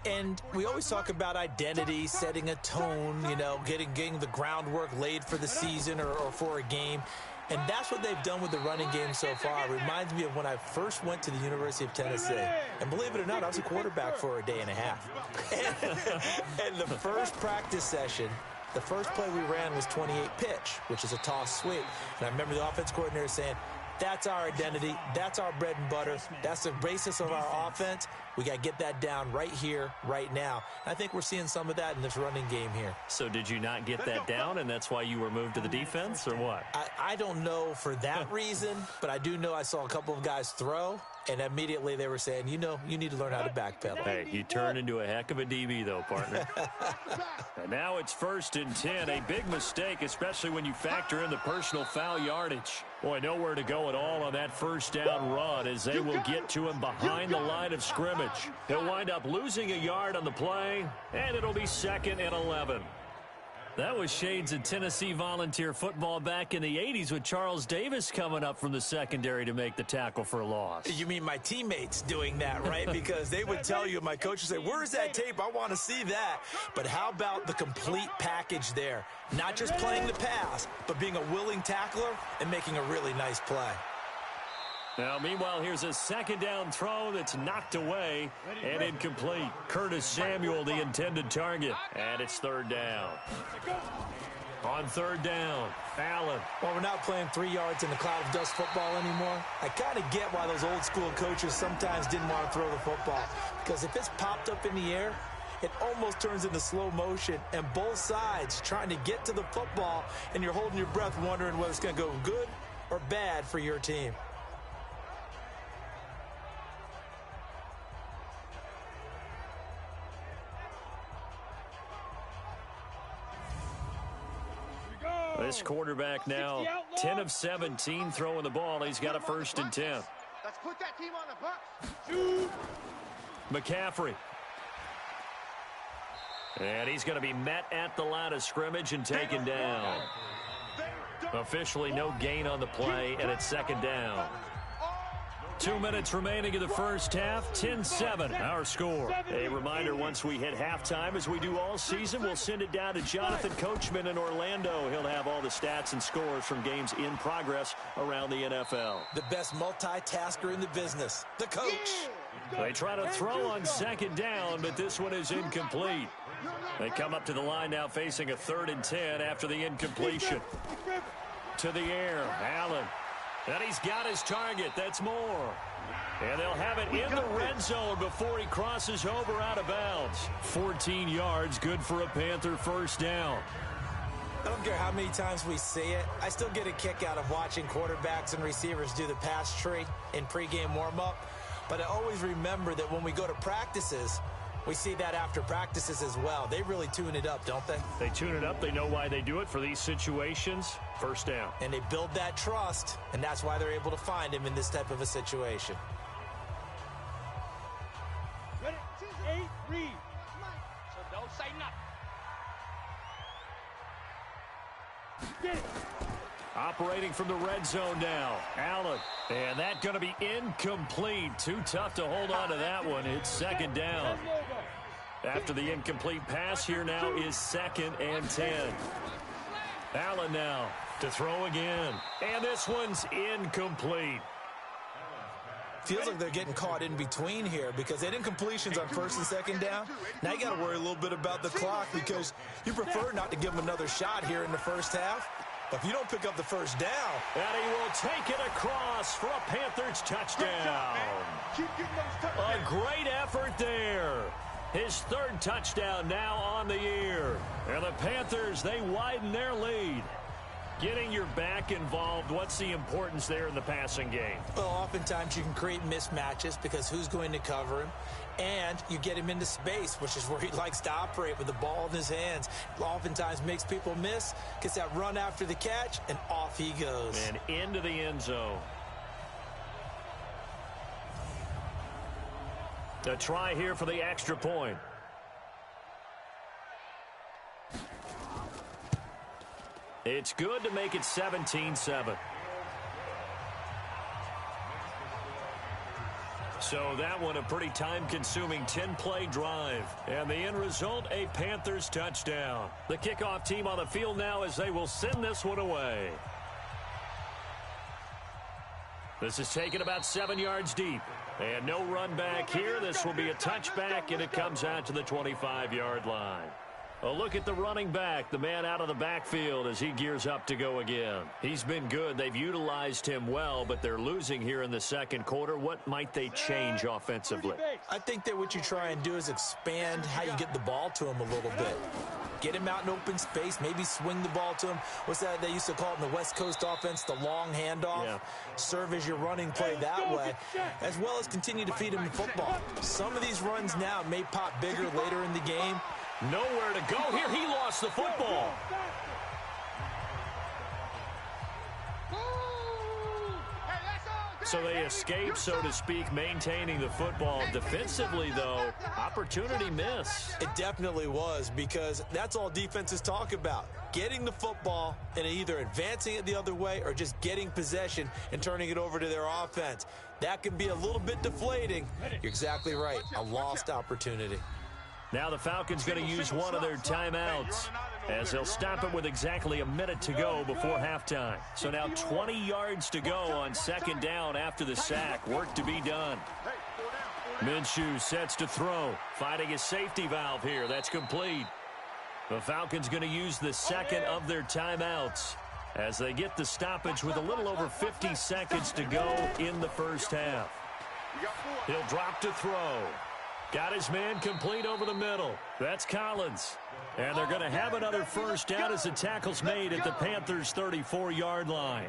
And we always talk about identity, setting a tone, you know, getting the groundwork laid for the season or for a game. And that's what they've done with the running game so far. It reminds me of when I first went to the University of Tennessee. And believe it or not, I was a quarterback for a day and a half. And the first practice session, the first play we ran was 28 pitch, which is a toss sweep. And I remember the offense coordinator saying, that's our identity. That's our bread and butter. That's the basis of our offense. We got to get that down right here, right now. And I think we're seeing some of that in this running game here. So did you not get that down, and that's why you were moved to the defense, or what? I don't know for that reason, but I do know I saw a couple of guys throw, and immediately they were saying, you know, you need to learn how to backpedal. Hey, you turned into a heck of a DB, though, partner. And now it's 1st and 10. A big mistake, especially when you factor in the personal foul yardage. Boy, nowhere to go at all on that first down run as they will get to him behind the line of scrimmage. He'll wind up losing a yard on the play, and it'll be 2nd and 11. That was shades of Tennessee Volunteer football back in the 80s with Charles Davis coming up from the secondary to make the tackle for a loss. You mean my teammates doing that, right? Because they would tell you, my coach would say, where's that tape? I want to see that. But how about the complete package there? Not just playing the pass, but being a willing tackler and making a really nice play. Now, meanwhile, here's a 2nd down throw that's knocked away and incomplete. Curtis Samuel, the intended target, and it's 3rd down. On 3rd down, Allen. Well, we're not playing 3 yards in the cloud of dust football anymore. I kind of get why those old school coaches sometimes didn't want to throw the football. Because if it's popped up in the air, it almost turns into slow motion, and both sides trying to get to the football, and you're holding your breath wondering whether it's going to go good or bad for your team. This quarterback now 10 of 17 throwing the ball. He's got a 1st and 10. Let's put that team on the box. McCaffrey. And he's going to be met at the line of scrimmage and taken down. Officially no gain on the play, and it's 2nd down. 2 minutes remaining in the first half, 10-7, our score. A reminder, once we hit halftime, as we do all season, we'll send it down to Jonathan Coachman in Orlando. He'll have all the stats and scores from games in progress around the NFL. The best multitasker in the business, the coach. They try to throw on 2nd down, but this one is incomplete. They come up to the line now facing a 3rd and 10 after the incompletion. To the air, Allen. And he's got his target. That's more. And they'll have it in the red zone before he crosses over out of bounds. 14 yards, good for a Panther 1st down. I don't care how many times we see it. I still get a kick out of watching quarterbacks and receivers do the pass tree in pregame warm-up. But I always remember that when we go to practices, we see that after practices as well. They really tune it up, don't they? They tune it up. They know why they do it for these situations. 1st down. And they build that trust, and that's why they're able to find him in this type of a situation. Ready? 8, read. So don't say nothing. Get it. Operating from the red zone now. Allen. And that's going to be incomplete. Too tough to hold on to that one. It's 2nd down. After the incomplete pass, here now is 2nd and 10. Allen now to throw again. And this one's incomplete. Feels like they're getting caught in between here because they had incompletions on 1st and 2nd down. Now you got to worry a little bit about the clock because you prefer not to give them another shot here in the first half. But if you don't pick up the 1st down. And he will take it across for a Panthers touchdown. A great effort there. His 3rd touchdown now on the year. And the Panthers, they widen their lead. Getting your back involved, what's the importance there in the passing game? Well, oftentimes you can create mismatches because who's going to cover him? And you get him into space, which is where he likes to operate with the ball in his hands. Oftentimes makes people miss, gets that run after the catch, and off he goes. And into the end zone. A try here for the extra point. It's good to make it 17-7. So that one a pretty time-consuming 10-play drive. And the end result, a Panthers touchdown. The kickoff team on the field now as they will send this one away. This is taken about 7 yards deep. And no run back here. This will be a touchback, and it comes out to the 25-yard line. A look at the running back, the man out of the backfield as he gears up to go again. He's been good. They've utilized him well, but they're losing here in the second quarter. What might they change offensively? I think that what you try and do is expand how you get the ball to him a little bit. Get him out in open space, maybe swing the ball to him. What's that they used to call it in the West Coast offense, the long handoff? Yeah. Serve as your running play that way, as well as continue to feed him the football. Some of these runs now may pop bigger later in the game. Nowhere to go here. He lost the football. So they escape, so to speak, maintaining the football. Defensively, though, opportunity miss. It definitely was, because that's all defenses talk about. Getting the football and either advancing it the other way or just getting possession and turning it over to their offense. That can be a little bit deflating. You're exactly right. A lost opportunity. Now the Falcons going to use one of their timeouts as they'll stop it with exactly a minute to go before halftime. So now 20 yards to go on second down after the sack. Work to be done. Minshew sets to throw, finding a safety valve here. That's complete. The Falcons going to use the second of their timeouts as they get the stoppage with a little over 50 seconds to go in the first half. He'll drop to throw. Got his man complete over the middle. That's Collins. And they're going to have another first down as the tackle's made at the Panthers' 34-yard line.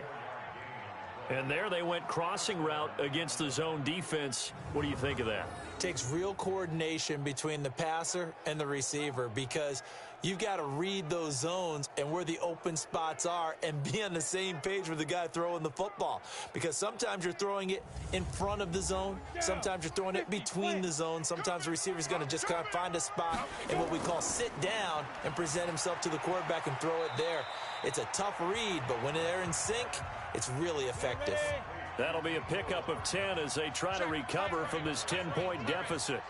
And there they went crossing route against the zone defense. What do you think of that? Takes real coordination between the passer and the receiver, because you've got to read those zones and where the open spots are and be on the same page with the guy throwing the football. Because sometimes you're throwing it in front of the zone. Sometimes you're throwing it between the zones. Sometimes the receiver's going to just kind of find a spot and what we call sit down and present himself to the quarterback and throw it there. It's a tough read, but when they're in sync, it's really effective. That'll be a pickup of 10 as they try to recover from this 10-point deficit.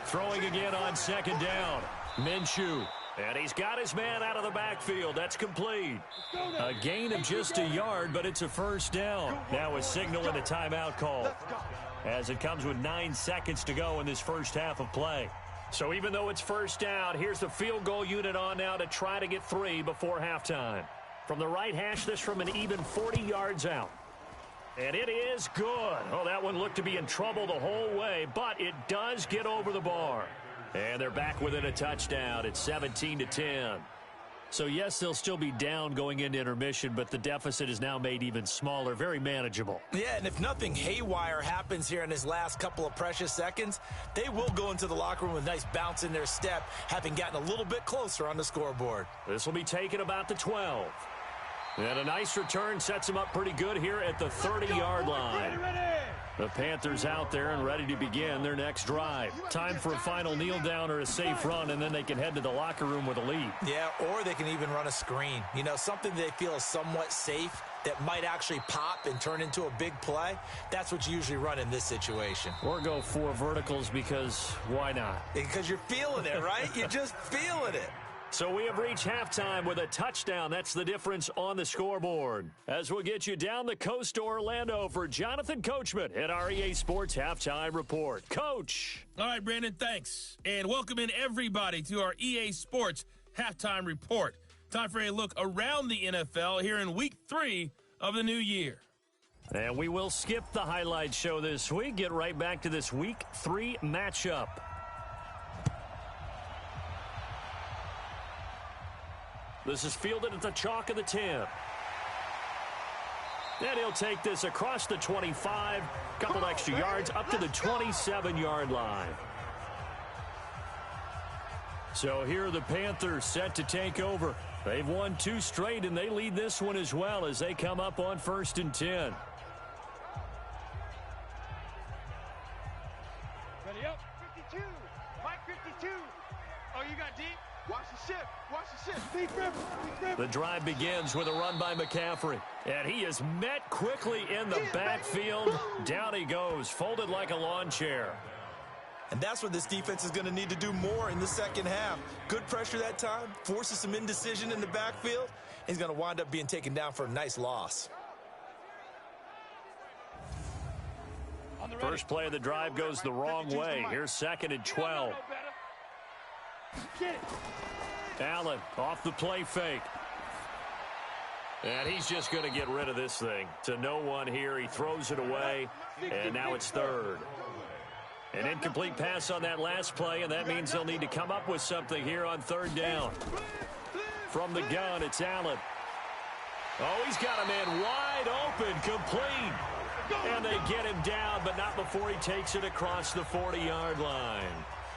Throwing again on second down. Minshew. And he's got his man out of the backfield. That's complete. A gain of just a yard, but it's a first down. Now a signal and a timeout call as it comes with 9 seconds to go in this first half of play. So even though it's first down, here's the field goal unit on now to try to get 3 before halftime. From the right hash, this from an even 40 yards out. And it is good. Oh, that one looked to be in trouble the whole way, but it does get over the bar. And they're back within a touchdown. It's 17-10. So, yes, they'll still be down going into intermission, but the deficit is now made even smaller, very manageable. Yeah, and if nothing haywire happens here in his last couple of precious seconds, they will go into the locker room with a nice bounce in their step, having gotten a little bit closer on the scoreboard. This will be taken about the 12. And a nice return sets him up pretty good here at the 30-yard line. The Panthers out there and ready to begin their next drive. Time for a final kneel down or a safe run, and then they can head to the locker room with a lead. Yeah, or they can even run a screen. You know, something they feel is somewhat safe that might actually pop and turn into a big play. That's what you usually run in this situation. Or go 4 verticals, because why not? Because you're feeling it, right? You're just feeling it. So we have reached halftime with a touchdown. That's the difference on the scoreboard. As we'll get you down the coast to Orlando for Jonathan Coachman at our EA Sports Halftime Report. Coach. All right, Brandon, thanks. And welcome in everybody to our EA Sports Halftime Report. Time for a look around the NFL here in Week 3 of the new year. And we will skip the highlight show this week. Get right back to this Week 3 matchup. This is fielded at the chalk of the 10. And he'll take this across the 25, couple extra yards, up to the 27-yard line. So here are the Panthers set to take over. They've won 2 straight, and they lead this one as well as they come up on 1st and 10. Yep, 52. Mike 52. Oh, you got deep? Watch the shift. Watch the shift. Deep rip. The drive begins with a run by McCaffrey. And he is met quickly in the backfield. Down he goes, folded like a lawn chair. And that's what this defense is going to need to do more in the second half. Good pressure that time, forces some indecision in the backfield. He's going to wind up being taken down for a nice loss. First play of the drive goes the wrong way. Here's 2nd and 12. Allen off the play fake. And he's just going to get rid of this thing. To no one here. He throws it away. And now it's 3rd. An incomplete pass on that last play, and that means they'll need to come up with something here on 3rd down. From the gun, it's Allen. Oh, he's got a man wide open, complete. And they get him down, but not before he takes it across the 40-yard line.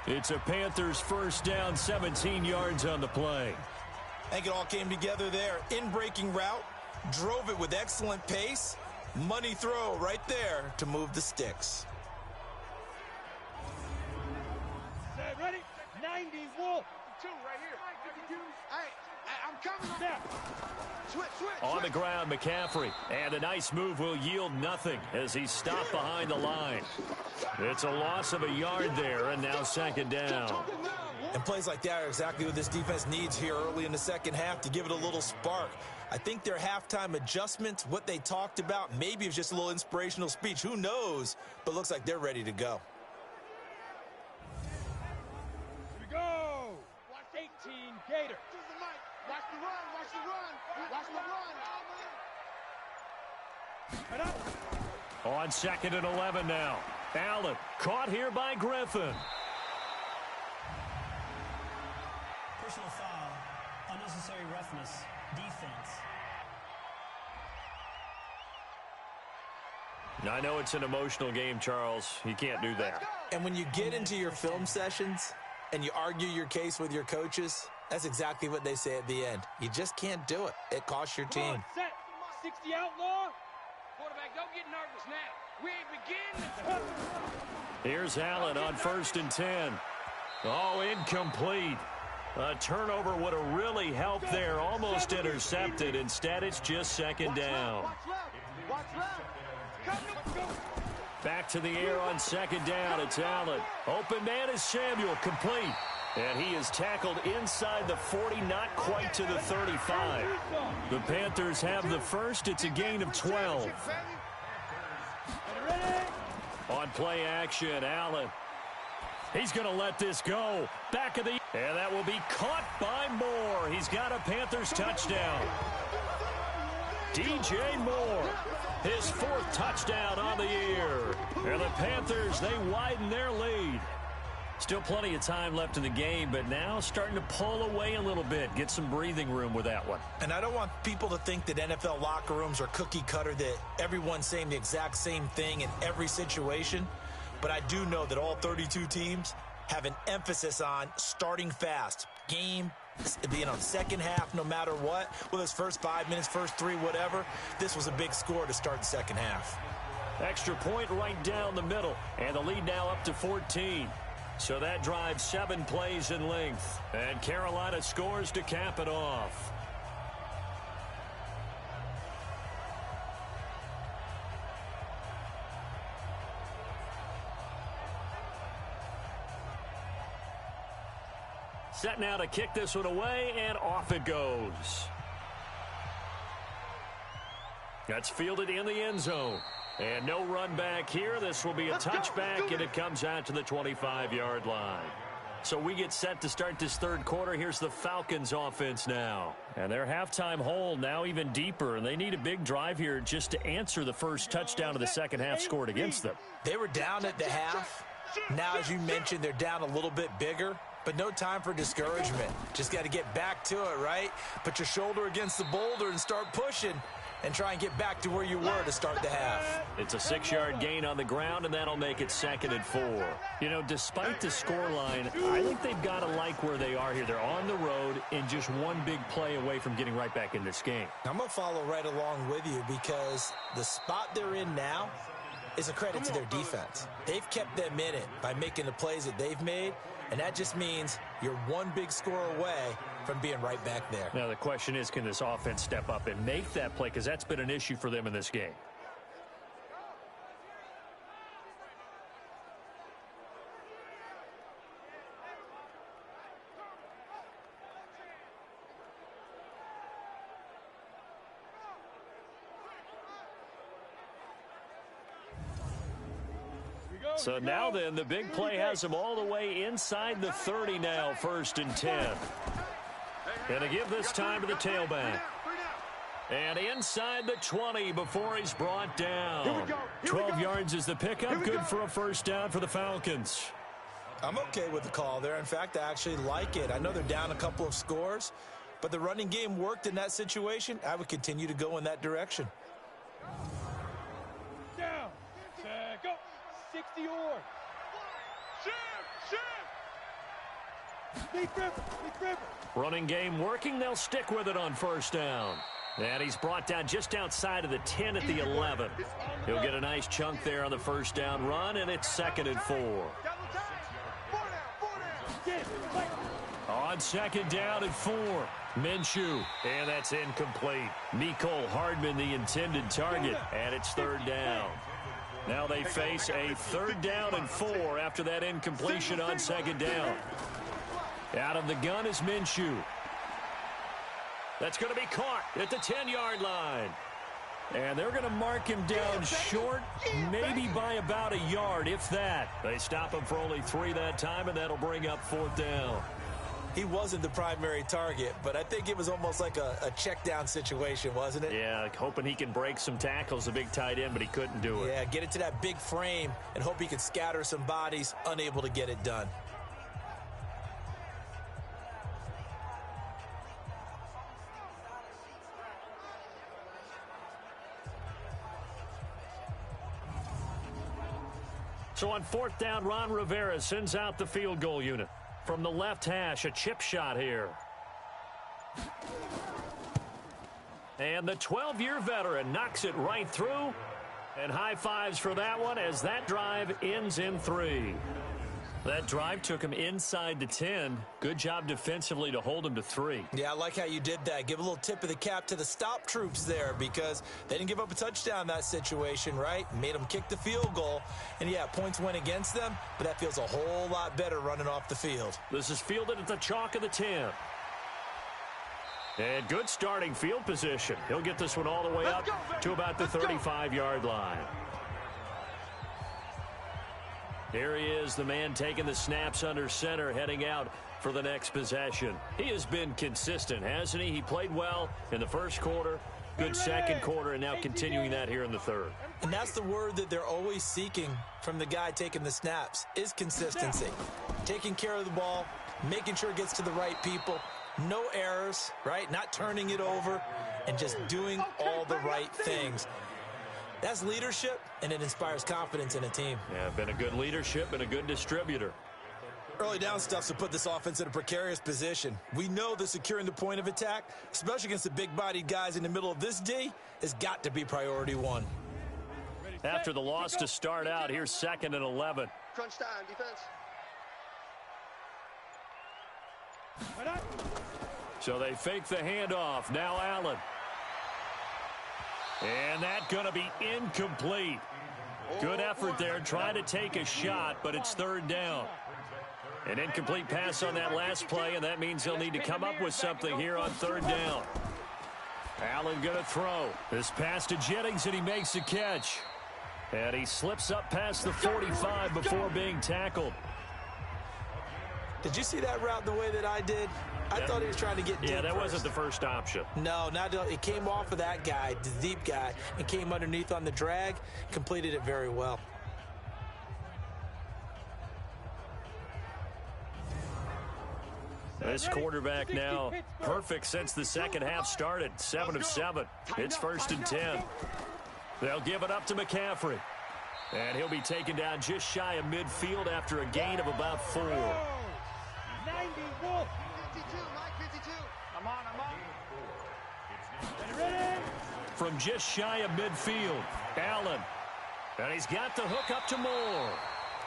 It's a Panthers first down, 17 yards on the play. I think it all came together there. In-breaking route, drove it with excellent pace. Money throw right there to move the sticks. Ready? 90 Wolf. 2 right here. I'm coming. There. Switch. On the ground, McCaffrey. And a nice move will yield nothing as he's stopped behind the line. It's a loss of a yard there, and now 2nd down. And plays like that are exactly what this defense needs here early in the second half to give it a little spark. I think their halftime adjustments, what they talked about, maybe it's just a little inspirational speech. Who knows? But looks like they're ready to go. Go! Watch 18 Gator. Watch the run. Watch the run. Watch the run. Head up. On 2nd and 11 now. Allen caught here by Griffin. Personal foul, unnecessary roughness, defense. I know it's an emotional game, Charles. You can't do that. And when you get into your film sessions and you argue your case with your coaches, that's exactly what they say at the end. You just can't do it. It costs your team. Set. 60 outlaw. Quarterback, don't get nervous now. We ain't beginning. Here's Allen on 1st and 10. Oh, incomplete. A turnover would have really helped there. Almost intercepted. Instead, it's just 2nd down. Watch left. Back to the air on 2nd down. It's Allen. Open man is Samuel. Complete. And he is tackled inside the 40, not quite to the 35. The Panthers have the first. It's a gain of 12. On play action, Allen. He's going to let this go. Back of the... And that will be caught by Moore. He's got a Panthers touchdown. DJ Moore, his 4th touchdown on the year. And the Panthers, they widen their lead. Still plenty of time left in the game, but now starting to pull away a little bit. Get some breathing room with that one. And I don't want people to think that NFL locker rooms are cookie cutter, that everyone's saying the exact same thing in every situation. But I do know that all 32 teams have an emphasis on starting fast. Game being on second half no matter what. Whether it's first 5 minutes, first 3, whatever. This was a big score to start the second half. Extra point right down the middle. And the lead now up to 14. So that drives 7 plays in length. And Carolina scores to cap it off. Set now to kick this one away, and off it goes. That's fielded in the end zone. And no run back here. This will be a touchback, and it comes out to the 25-yard line. So we get set to start this 3rd quarter. Here's the Falcons offense now. And their halftime hole now even deeper, and they need a big drive here just to answer the first touchdown of the second half scored against them. They were down at the half. Now, as you mentioned, they're down a little bit bigger. But no time for discouragement. Just got to get back to it, right? Put your shoulder against the boulder and start pushing and try and get back to where you were to start the half. It's a 6-yard gain on the ground, and that'll make it 2nd and 4. You know, despite the scoreline, I think they've got to like where they are here. They're on the road and just one big play away from getting right back in this game. I'm going to follow right along with you because the spot they're in now, is a credit to their defense. They've kept them in it by making the plays that they've made, and that just means you're one big score away from being right back there. Now the question is, can this offense step up and make that play? Because that's been an issue for them in this game. So now then, the big play has them all the way inside the 30 now, 1st and 10. Going to give this time to the tailback. And inside the 20 before he's brought down. 12 yards is the pickup. Good for a first down for the Falcons. I'm okay with the call there. In fact, I actually like it. I know they're down a couple of scores, but the running game worked in that situation. I would continue to go in that direction. Down. Set, go. 60 or. Shift. Running game working. They'll stick with it on first down. And he's brought down just outside of the 10 at the 11. He'll get a nice chunk there on the first down run, and it's 2nd and 4. On 2nd down and 4. Minshew, and that's incomplete. Mecole Hardman, the intended target, and it's 3rd down. Now they face a 3rd down and 4 after that incompletion on 2nd down. Out of the gun is Minshew. That's going to be caught at the 10-yard line. And they're going to mark him down short, maybe by about a yard, if that. They stop him for only 3 that time, and that'll bring up 4th down. He wasn't the primary target, but I think it was almost like a check down situation, wasn't it? Yeah, hoping he can break some tackles, a big tight end, but he couldn't do it. Yeah, get it to that big frame and hope he can scatter some bodies, unable to get it done. So on 4th down, Ron Rivera sends out the field goal unit. From the left hash, a chip shot here. And the 12-year veteran knocks it right through. And high fives for that one as that drive ends in 3. That drive took him inside the 10. Good job defensively to hold him to 3. Yeah, I like how you did that. Give a little tip of the cap to the stop troops there because they didn't give up a touchdown in that situation, right? Made them kick the field goal. And, yeah, points went against them, but that feels a whole lot better running off the field. This is fielded at the chalk of the 10. And good starting field position. He'll get this one all the way up to about the 35-yard line. Here he is, the man taking the snaps under center, heading out for the next possession. He has been consistent, hasn't he? He played well in the first quarter, good second quarter, and now continuing that here in the 3rd. And that's the word that they're always seeking from the guy taking the snaps, is consistency. Taking care of the ball, making sure it gets to the right people, no errors, right? Not turning it over, and just doing all the right things. That's leadership, and it inspires confidence in a team. Yeah, been a good leadership and a good distributor. Early down stuff to put this offense in a precarious position. We know that securing the point of attack, especially against the big-bodied guys in the middle of this D, has got to be priority 1. After the loss to start out, here's 2nd and 11. Crunch time, defense. So they fake the handoff. Now Allen. And that's going to be incomplete. Good effort there, trying to take a shot, but it's 3rd down. An incomplete pass on that last play, and that means they'll need to come up with something here on 3rd down. Allen going to throw. This pass to Jennings, and he makes the catch. And he slips up past the 45 before being tackled. Did you see that route the way that I did? I thought he was trying to get deep. Yeah, that first. wasn't the first option. No, it came off of that guy, the deep guy, and came underneath on the drag, completed it very well. This quarterback now perfect since the second half started. 7 of 7. It's 1st and 10. They'll give it up to McCaffrey. And he'll be taken down just shy of midfield after a gain of about 4. 90 Wolf. 52, Mike, 52. I'm on. Ready? From just shy of midfield, Allen. And he's got the hook up to Moore.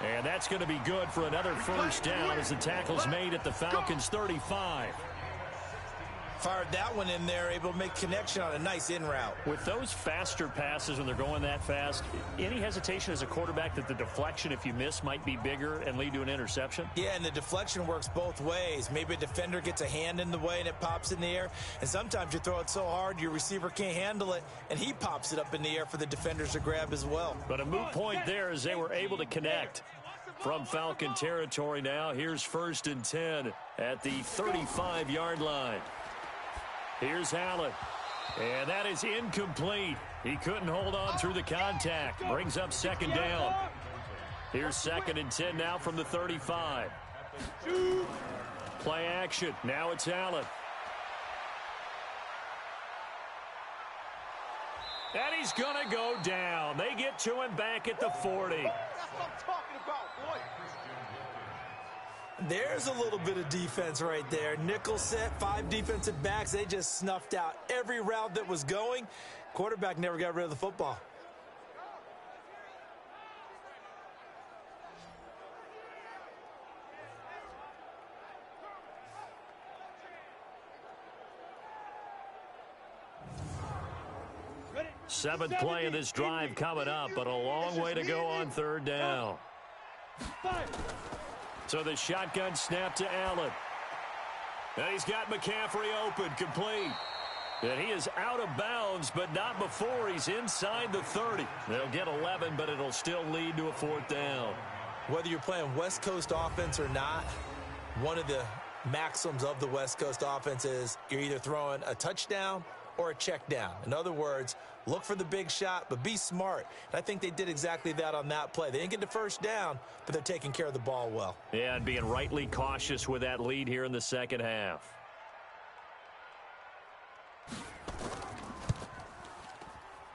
And that's going to be good for another first down as the tackle's made at the Falcons' 35. Fired that one in there, able to make connection on a nice in route. With those faster passes when they're going that fast, any hesitation as a quarterback that the deflection, if you miss, might be bigger and lead to an interception? Yeah, and the deflection works both ways. Maybe a defender gets a hand in the way and it pops in the air. And sometimes you throw it so hard your receiver can't handle it, and he pops it up in the air for the defenders to grab as well. But a moot point there as they were able to connect. From Falcon territory now, here's 1st and 10 at the 35-yard line. Here's Allen. And that is incomplete. He couldn't hold on through the contact. Brings up 2nd down. Here's 2nd and 10 now from the 35. Play action. Now it's Allen. And he's going to go down. They get to him back at the 40. That's what I'm talking about, boy. There's a little bit of defense right there. Nickel set, 5 defensive backs. They just snuffed out every route that was going. Quarterback never got rid of the football. Seventh play of this drive coming up, but a long way to go on 3rd down. So the shotgun snap to Allen. And he's got McCaffrey open, complete. And he is out of bounds, but not before he's inside the 30. They'll get 11, but it'll still lead to a 4th down. Whether you're playing West Coast offense or not, one of the maxims of the West Coast offense is you're either throwing a touchdown or a check down. In other words, look for the big shot, but be smart. And I think they did exactly that on that play. They didn't get the first down, but they're taking care of the ball well. Yeah, and being rightly cautious with that lead here in the second half.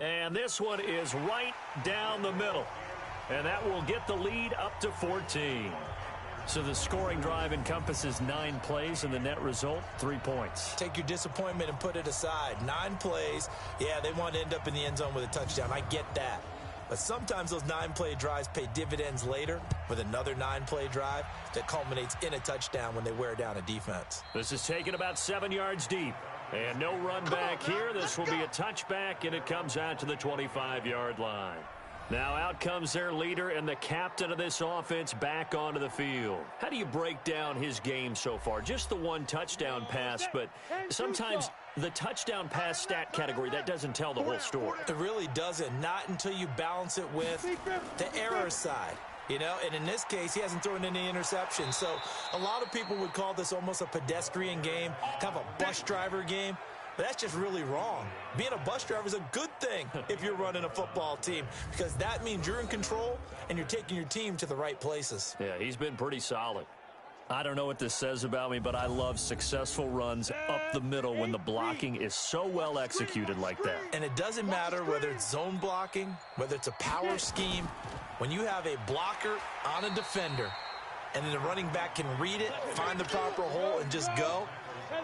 And this one is right down the middle. And that will get the lead up to 14. So the scoring drive encompasses 9 plays, and the net result, 3 points. Take your disappointment and put it aside. 9 plays. Yeah, they want to end up in the end zone with a touchdown. I get that. But sometimes those 9-play drives pay dividends later with another 9-play drive that culminates in a touchdown when they wear down a defense. This is taken about 7 yards deep. And no run back here. This will be a touchback, and it comes out to the 25-yard line. Now out comes their leader and the captain of this offense back onto the field. How do you break down his game so far? Just the 1 touchdown pass, but sometimes the touchdown pass stat category, that doesn't tell the whole story. It really doesn't. Not until you balance it with the error side. You know, and in this case, he hasn't thrown any interceptions. So a lot of people would call this almost a pedestrian game, kind of a bus driver game. But that's just really wrong. Being a bus driver is a good thing if you're running a football team, because that means you're in control and you're taking your team to the right places. Yeah, he's been pretty solid. I don't know what this says about me, but I love successful runs up the middle when the blocking is so well executed like that. And it doesn't matter whether it's zone blocking, whether it's a power scheme. When you have a blocker on a defender and then the running back can read it, find the proper hole, and just go,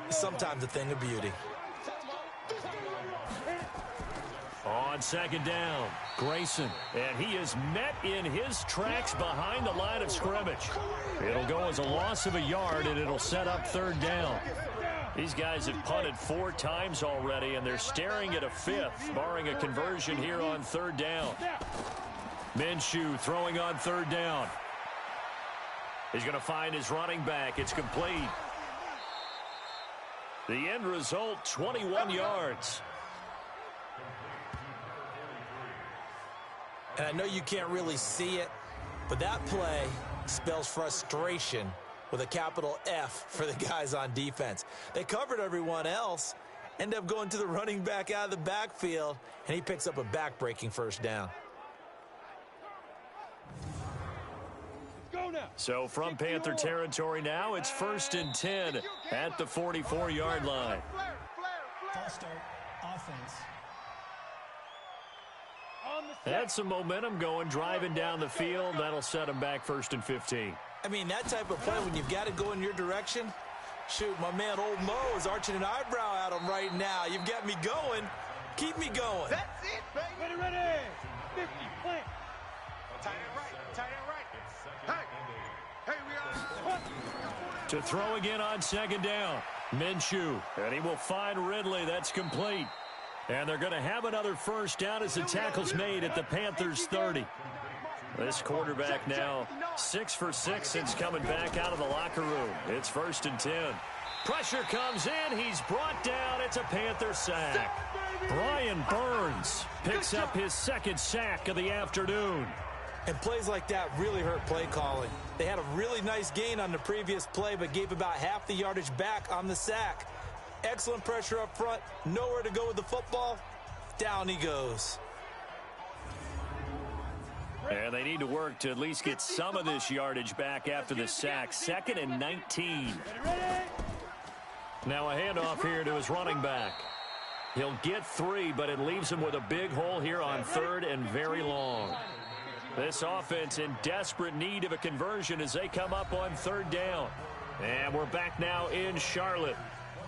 it's sometimes a thing of beauty. On 2nd down, Grayson, and he is met in his tracks behind the line of scrimmage. It'll go as a loss of a yard, and it'll set up 3rd down. These guys have punted 4 times already, and they're staring at a 5th, barring a conversion here on 3rd down. Minshew throwing on 3rd down. He's going to find his running back. It's complete. The end result, 21 yards. And I know you can't really see it, but that play spells frustration with a capital F for the guys on defense. They covered everyone else, end up going to the running back out of the backfield, and he picks up a back-breaking 1st down. So from Panther territory now, it's 1st and 10 at the 44-yard line. False start, offense. Had some momentum going, driving down the field. That'll set him back 1st and 15. I mean, that type of play, when you've got to go in your direction, shoot, my man Old Mo is arching an eyebrow at him right now. You've got me going. Keep me going. That's it, baby. Ready, 50, plant. Tight end right. Tight end right. Hey, we are. To throw again on second down. Minshew, and he will find Ridley. That's complete. And they're going to have another first down as the tackle's made at the Panthers 30. This quarterback now 6 for 6 since coming back out of the locker room. It's 1st and 10. Pressure comes in. He's brought down. It's a Panther sack. Brian Burns picks up his 2nd sack of the afternoon. And plays like that really hurt play calling. They had a really nice gain on the previous play, but gave about half the yardage back on the sack. Excellent pressure up front. Nowhere to go with the football. Down he goes. And they need to work to at least get some of this yardage back after the sack. 2nd and 19. Now a handoff here to his running back. He'll get 3, but it leaves him with a big hole here on 3rd and very long. This offense in desperate need of a conversion as they come up on 3rd down. And we're back now in Charlotte.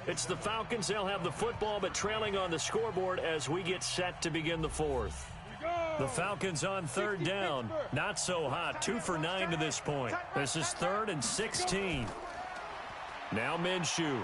It's the Falcons. They'll have the football, but trailing on the scoreboard as we get set to begin the 4th. The Falcons on 3rd down. Not so hot. 2 for 9 to this point. This is 3rd and 16. Now Minshew.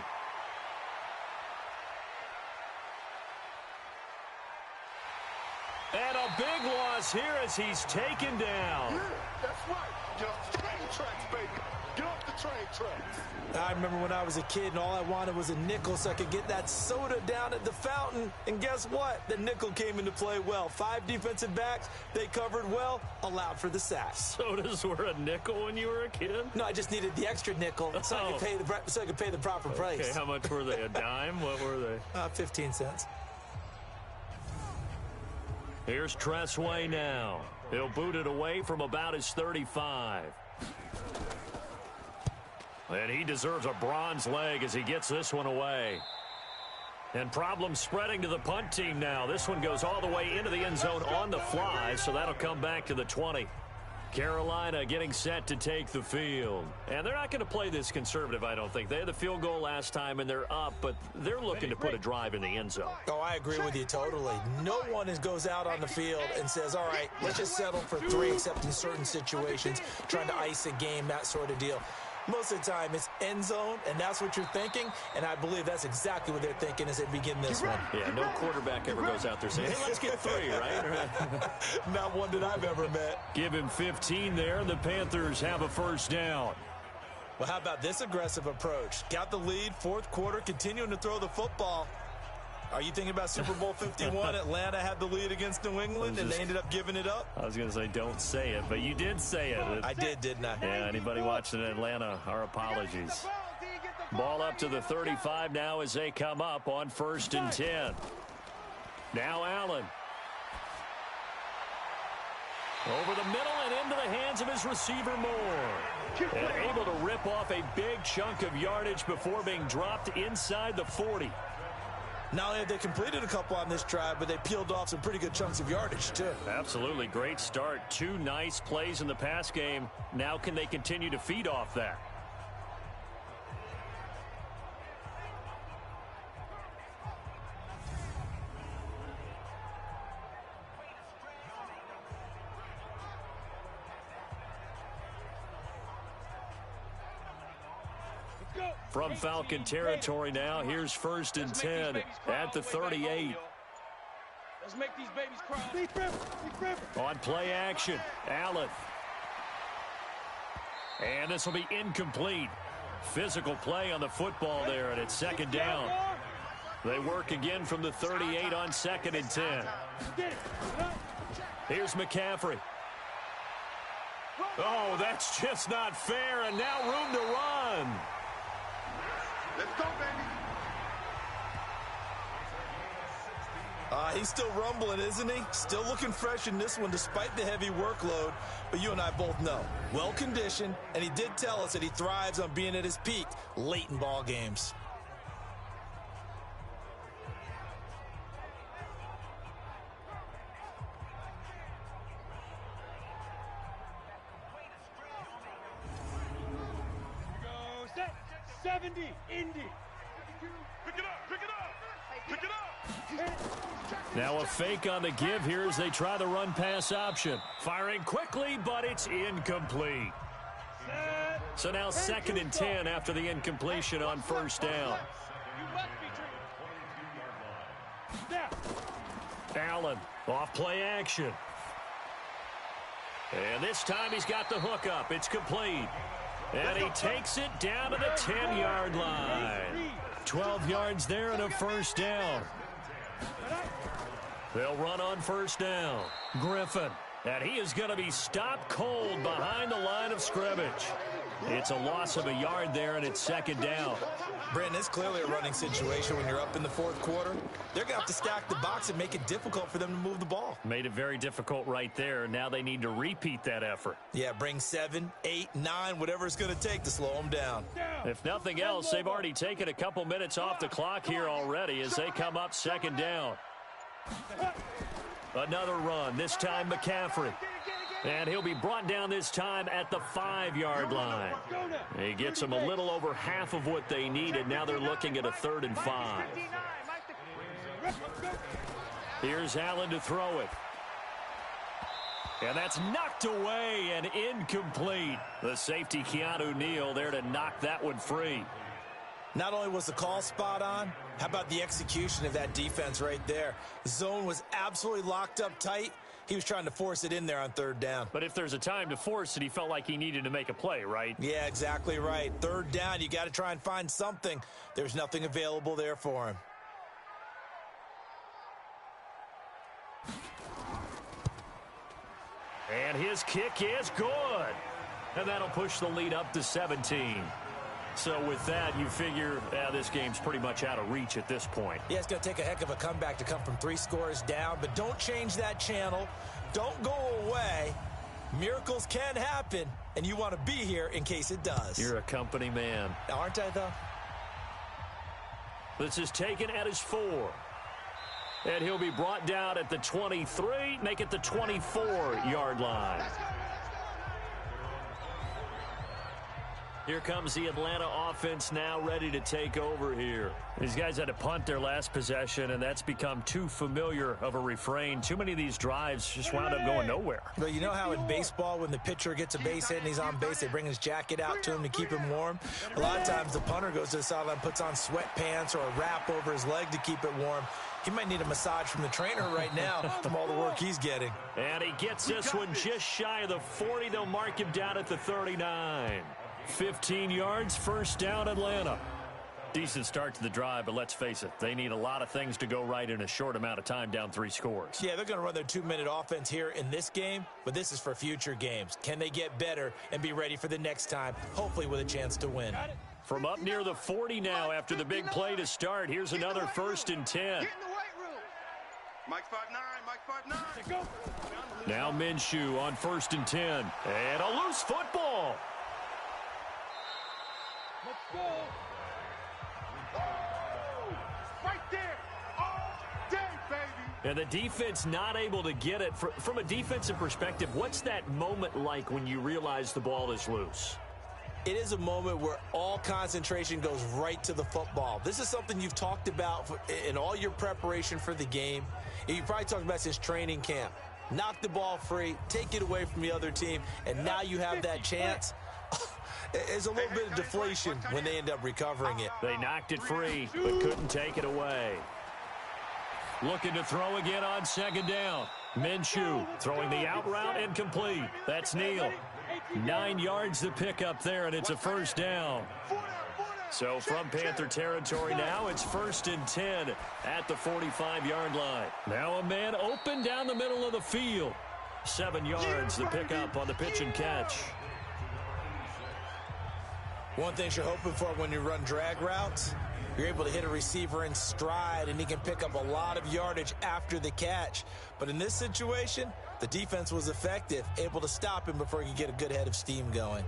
And a big loss here as he's taken down. Yeah, that's right. Get off the train tracks, baby. Get off the train tracks. I remember when I was a kid and all I wanted was a nickel so I could get that soda down at the fountain. And guess what? The nickel came into play well. 5 defensive backs. They covered well. Allowed for the sack. Sodas were a nickel when you were a kid? No, I just needed the extra nickel so I could pay the proper price. Okay, how much were they? A dime? What were they? 15 cents. Here's Tressway now. He'll boot it away from about his 35. And he deserves a bronze leg as he gets this one away. And problems spreading to the punt team now. This one goes all the way into the end zone on the fly, so that'll come back to the 20. Carolina getting set to take the field. And they're not going to play this conservative, I don't think. They had the field goal last time, and they're up, but they're looking to put a drive in the end zone. Oh, I agree with you totally. No one goes out on the field and says, all right, let's just settle for 3, except in certain situations, trying to ice a game, that sort of deal. Most of the time, it's end zone, and that's what you're thinking, and I believe that's exactly what they're thinking as they begin this one. Yeah, no quarterback ever goes out there saying, hey, let's get 3, right? Not one that I've ever met. Give him 15 there, and the Panthers have a first down. Well, how about this aggressive approach? Got the lead, 4th quarter, continuing to throw the football. Are you thinking about Super Bowl 51? Atlanta had the lead against New England, and they ended up giving it up? I was going to say don't say it, but you did say it. I did, didn't I? Yeah, anybody watching in Atlanta, our apologies. Ball up to the 35 now as they come up on 1st and 10. Now Allen. Over the middle and into the hands of his receiver Moore. And able to rip off a big chunk of yardage before being dropped inside the 40. Not only have they completed a couple on this drive, but they peeled off some pretty good chunks of yardage, too. Absolutely. Great start. 2 nice plays in the pass game. Now can they continue to feed off that? From Falcon territory now, here's 1st and 10 at the 38. Let's make these babies cry. On play action, Allen. And this will be incomplete. Physical play on the football there, and it's 2nd down. They work again from the 38 on 2nd and 10. Here's McCaffrey. Oh, that's just not fair, and now room to run. Let's go, baby. He's still rumbling, isn't he? Still looking fresh in this one despite the heavy workload. But you and I both know, well-conditioned, and he did tell us that he thrives on being at his peak late in ball games. Go set. 70, Indy. Pick it up, pick it up. Pick it up. Now a fake on the give here as they try the run-pass option. Firing quickly, but it's incomplete. So now 2nd and 10 after the incompletion on first down. Allen, off play action. And this time he's got the hook up. It's complete. And he takes it down to the 10-yard line. 12 yards there and a first down. They'll run on first down. Griffin. And he is going to be stopped cold behind the line of scrimmage. It's a loss of a yard there, and it's 2nd down. Brandon, it's clearly a running situation when you're up in the 4th quarter. They're going to have to stack the box and make it difficult for them to move the ball. Made it very difficult right there. Now they need to repeat that effort. Yeah, bring 7, 8, 9, whatever it's going to take to slow them down. If nothing else, they've already taken a couple minutes off the clock here already as they come up 2nd down. Another run, this time McCaffrey. And he'll be brought down this time at the 5-yard line. He gets them a little over half of what they needed. Now they're looking at a 3rd and 5. Here's Allen to throw it. And that's knocked away and incomplete. The safety, Keanu Neal, there to knock that one free. Not only was the call spot on, how about the execution of that defense right there? The zone was absolutely locked up tight. He was trying to force it in there on 3rd down. But if there's a time to force it, he felt like he needed to make a play, right? Yeah, exactly right. 3rd down, you got to try and find something. There's nothing available there for him. And his kick is good. And that'll push the lead up to 17. So with that, you figure this game's pretty much out of reach at this point. Yeah, it's going to take a heck of a comeback to come from 3 scores down, but don't change that channel. Don't go away. Miracles can happen, and you want to be here in case it does. You're a company man. Aren't I, though? This is taken at his 4. And he'll be brought down at the 23, make it the 24-yard line. Here comes the Atlanta offense now ready to take over here. These guys had to punt their last possession, and that's become too familiar of a refrain. Too many of these drives just wound up going nowhere. But you know how in baseball when the pitcher gets a base hit and he's on base, they bring his jacket out to him to keep him warm? A lot of times the punter goes to the sideline, puts on sweatpants or a wrap over his leg to keep it warm. He might need a massage from the trainer right now from all the work he's getting. And he gets this one just shy of the 40. They'll mark him down at the 39. 15 yards, first down, Atlanta. Decent start to the drive, but let's face it, they need a lot of things to go right in a short amount of time, down 3 scores. Yeah, they're going to run their 2-minute offense here in this game, but this is for future games. Can they get better and be ready for the next time, hopefully with a chance to win? From up near the 40 now after the big play to start, here's another 1st and 10. Mike 5'9", Mike 5'9". Now Minshew on 1st and 10. And a loose football. Let's go. Right there. All day, baby. And the defense not able to get it. From a defensive perspective, what's that moment like when you realize the ball is loose? It is a moment where all concentration goes right to the football. This is something you've talked about in all your preparation for the game. You probably talked about since training camp. Knock the ball free, take it away from the other team, and now you have that chance. There's a little bit of deflation when they end up recovering it. They knocked it free, but couldn't take it away. Looking to throw again on 2nd down. Minshew throwing the out route and complete. That's Neal. 9 yards to pick up there, and it's a first down. So from Panther territory now, it's 1st and 10 at the 45-yard line. Now a man open down the middle of the field. 7 yards to pick up on the pitch and catch. One thing you're hoping for when you run drag routes, you're able to hit a receiver in stride, and he can pick up a lot of yardage after the catch. But in this situation, the defense was effective, able to stop him before he could get a good head of steam going.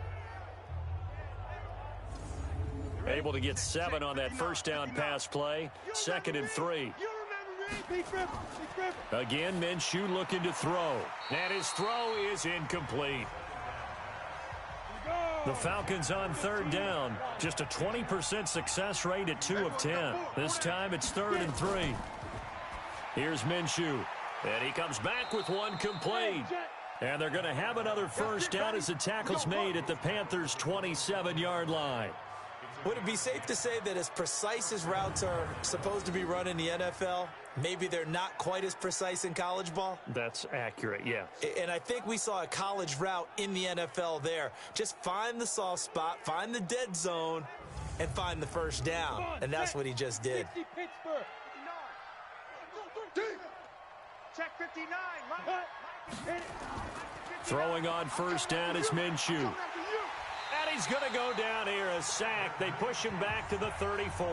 Able to get 7 on that first down pass play. 2nd and 3. Again, Minshew looking to throw. And his throw is incomplete. Go. The Falcons on third down. Just a 20% success rate at 2 of 10. This time it's 3rd and 3. Here's Minshew. And he comes back with one complete. And they're going to have another first down as the tackle's made at the Panthers' 27-yard line. Would it be safe to say that as precise as routes are supposed to be run in the NFL, maybe they're not quite as precise in college ball? That's accurate, yeah. And I think we saw a college route in the NFL there. Just find the soft spot, find the dead zone, and find the first down. And that's what he just did. Check 59. Throwing on first down is Minshew. And he's going to go down here, a sack. They push him back to the 34.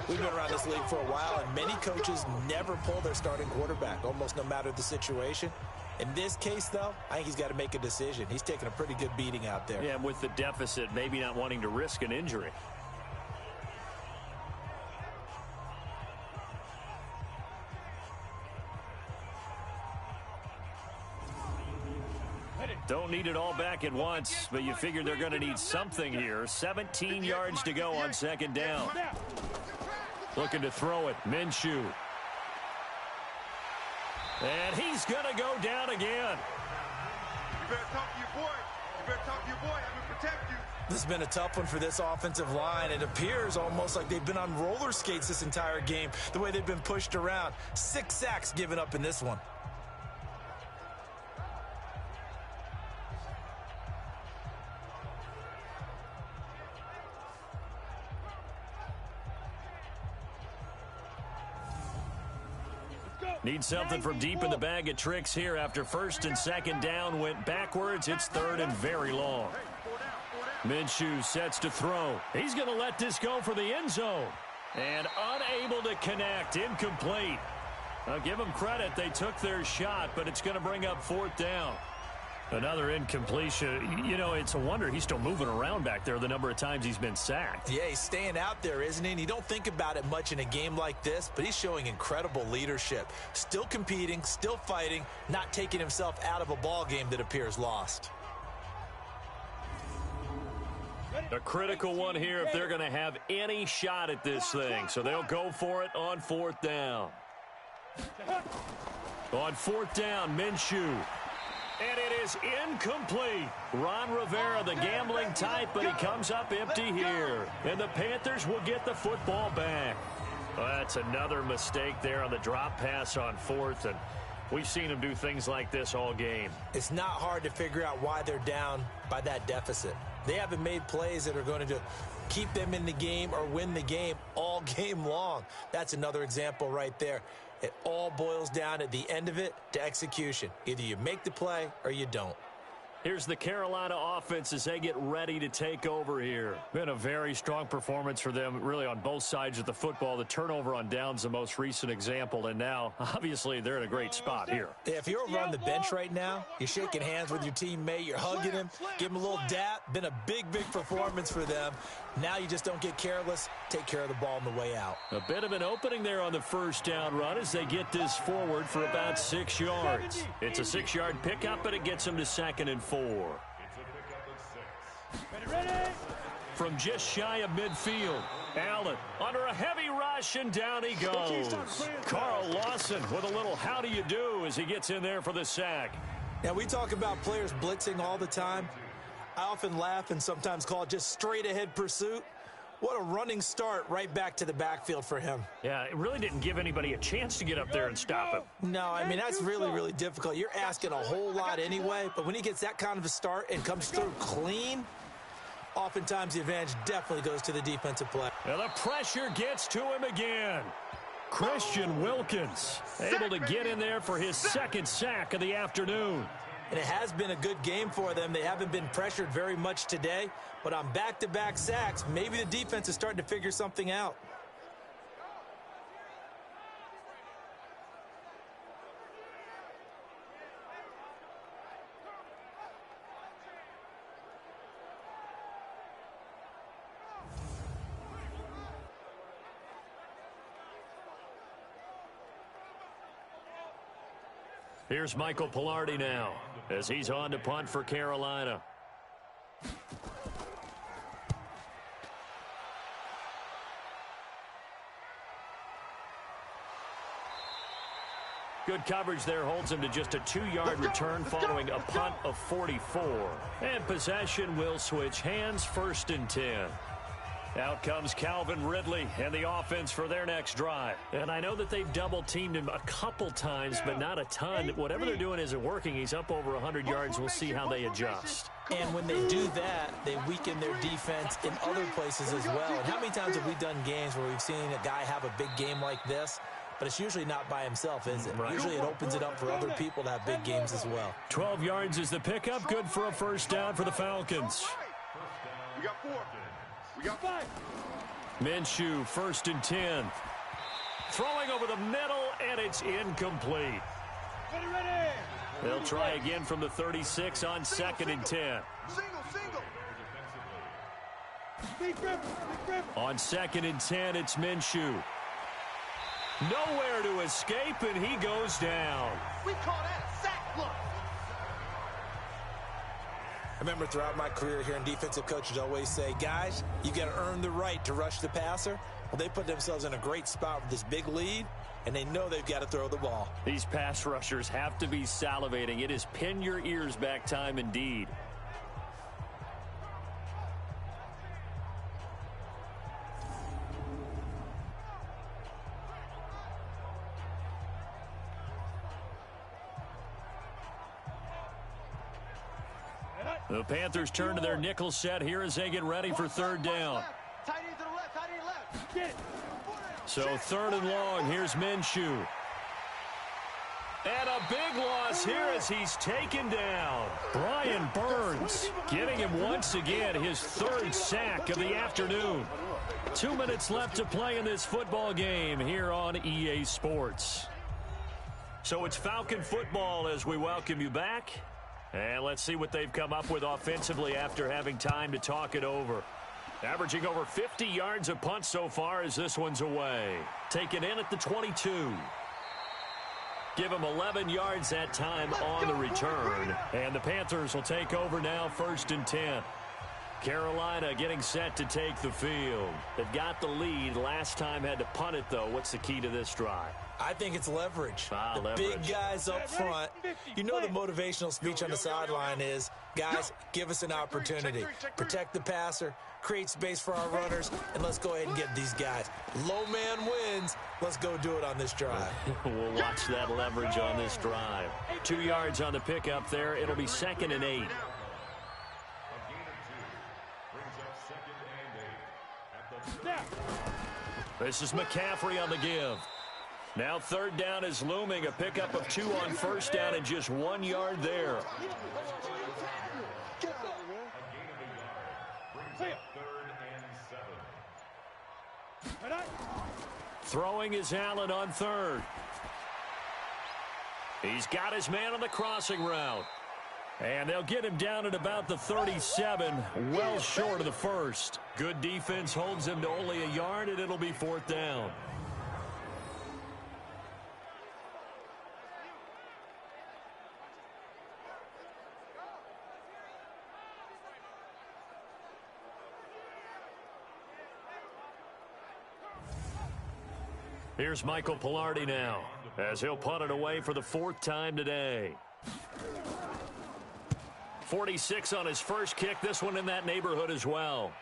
We've been around this league for a while, and many coaches never pull their starting quarterback, almost no matter the situation. In this case, though, I think he's got to make a decision. He's taking a pretty good beating out there. Yeah, with the deficit, maybe not wanting to risk an injury. Don't need it all back at once, but you figure they're going to need something here. 17 yards to go on second down. Looking to throw it, Minshew. And he's going to go down again. You better talk to your boy. You better talk to your boy. I'm going to protect you. This has been a tough one for this offensive line. It appears almost like they've been on roller skates this entire game, the way they've been pushed around. 6 sacks given up in this one. Need something from deep in the bag of tricks here after first and second down went backwards. It's 3rd and very long. Minshew sets to throw. He's going to let this go for the end zone. And unable to connect. Incomplete. I'll give them credit. They took their shot, but it's going to bring up 4th down. Another incompletion. You know, it's a wonder he's still moving around back there the number of times he's been sacked. Yeah, he's staying out there, isn't he? And you don't think about it much in a game like this, but he's showing incredible leadership. Still competing, still fighting, not taking himself out of a ball game that appears lost. A critical one here if they're going to have any shot at this thing. So they'll go for it on 4th down. On 4th down, Minshew. And it is incomplete. Ron Rivera, the gambling type, but he comes up empty here. And the Panthers will get the football back. Well, that's another mistake there on the drop pass on 4th. And we've seen him do things like this all game. It's not hard to figure out why they're down by that deficit. They haven't made plays that are going to keep them in the game or win the game all game long. That's another example right there. It all boils down at the end of it to execution. Either you make the play or you don't. Here's the Carolina offense as they get ready to take over here. Been a very strong performance for them, really, on both sides of the football. The turnover on downs, the most recent example, and now, obviously, they're in a great spot here. Yeah, if you're over on the bench right now, you're shaking hands with your teammate, you're hugging him, give him a little dap. Been a big, big performance for them. Now you just don't get careless. Take care of the ball on the way out. A bit of an opening there on the first down run as they get this forward for about 6 yards. It's a 6-yard pickup, but it gets them to 2nd and 4. From just shy of midfield, Allen under a heavy rush, and down he goes. Carl Lawson with a little how do you do as he gets in there for the sack. Now, we talk about players blitzing all the time. I often laugh and sometimes call it just straight-ahead pursuit. What a running start right back to the backfield for him. Yeah, it really didn't give anybody a chance to get up there and stop him. No, I mean, that's really, really difficult. You're asking a whole lot anyway, but when he gets that kind of a start and comes through clean, oftentimes the advantage definitely goes to the defensive play. Now the pressure gets to him again. Christian Wilkins able to get in there for his 2nd sack of the afternoon. And it has been a good game for them. They haven't been pressured very much today, but on back-to-back sacks, maybe the defense is starting to figure something out. Here's Michael Pilardi now. as he's on to punt for Carolina. Good coverage there holds him to just a 2-yard return following a punt of 44. And possession will switch hands, 1st and 10. Out comes Calvin Ridley and the offense for their next drive. And I know that they've double-teamed him a couple times, but not a ton. Whatever they're doing isn't working. He's up over 100 yards. We'll see how they adjust. And when they do that, they weaken their defense in other places as well. And how many times have we done games where we've seen a guy have a big game like this? But it's usually not by himself, is it? Right. Usually it opens it up for other people to have big games as well. 12 yards is the pickup. Good for a 1st down for the Falcons. We got 4. We got 5. Minshew, 1st and 10. Throwing over the middle, and it's incomplete. Ready. They'll try again from the 36 on 2nd and 10. Single. On 2nd and 10, it's Minshew. Nowhere to escape, and he goes down. We call that a sack block. I remember throughout my career hearing defensive coaches always say, guys, you got to earn the right to rush the passer. Well, they put themselves in a great spot with this big lead, and they know they've got to throw the ball. These pass rushers have to be salivating. It is pin your ears back time indeed. The Panthers turn to their nickel set here as they get ready for 3rd down. Tight end to the left, tight end left. Get it. So 3rd and long, here's Minshew. And a big loss here as he's taken down. Brian Burns giving him once again his 3rd sack of the afternoon. 2 minutes left to play in this football game here on EA Sports. So it's Falcon football as we welcome you back. And let's see what they've come up with offensively after having time to talk it over. Averaging over 50 yards a punt so far as this one's away. Taken in at the 22. Give him 11 yards that time on the return. And the Panthers will take over now, 1st and 10. Carolina getting set to take the field. They've got the lead. Last time had to punt it, though. What's the key to this drive? I think it's leverage. Leverage. Big guys up front. You know the motivational speech on the sideline is, guys, give us an opportunity. Protect the passer, create space for our runners, and let's go ahead and get these guys. Low man wins. Let's go do it on this drive. We'll watch that leverage on this drive. 2 yards on the pickup there. It'll be 2nd and 8. This is McCaffrey on the give. Now 3rd down is looming. A pickup of 2 on 1st down and just 1 yard there. Throwing is Allen on 3rd. He's got his man on the crossing route. And they'll get him down at about the 37, well short of the 1st. Good defense holds him to only a yard, and it'll be 4th down. Here's Michael Pilardi now, as he'll punt it away for the 4th time today. 46 on his first kick, this one in that neighborhood as well.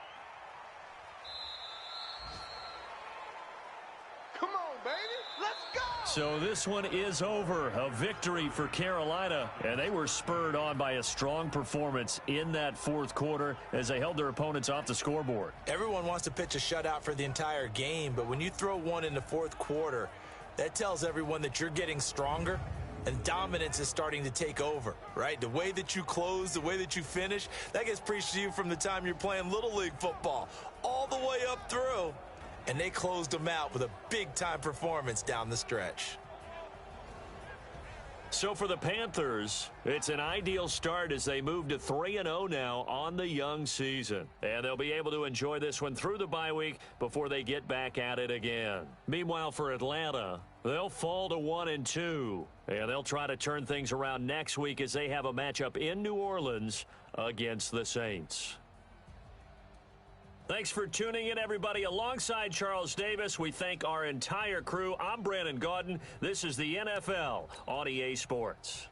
Come on, baby. Let's go. So this one is over. A victory for Carolina, and they were spurred on by a strong performance in that 4th quarter as they held their opponents off the scoreboard. Everyone wants to pitch a shutout for the entire game, but when you throw one in the 4th quarter, that tells everyone that you're getting stronger and dominance is starting to take over, right? The way that you close, the way that you finish, that gets preached to you from the time you're playing Little League football all the way up through. And they closed them out with a big-time performance down the stretch. So for the Panthers, it's an ideal start as they move to 3-0 now on the young season. And they'll be able to enjoy this one through the bye week before they get back at it again. Meanwhile, for Atlanta, they'll fall to 1-2. And they'll try to turn things around next week as they have a matchup in New Orleans against the Saints. Thanks for tuning in, everybody. Alongside Charles Davis, we thank our entire crew. I'm Brandon Gaudin. This is the NFL on EA Sports.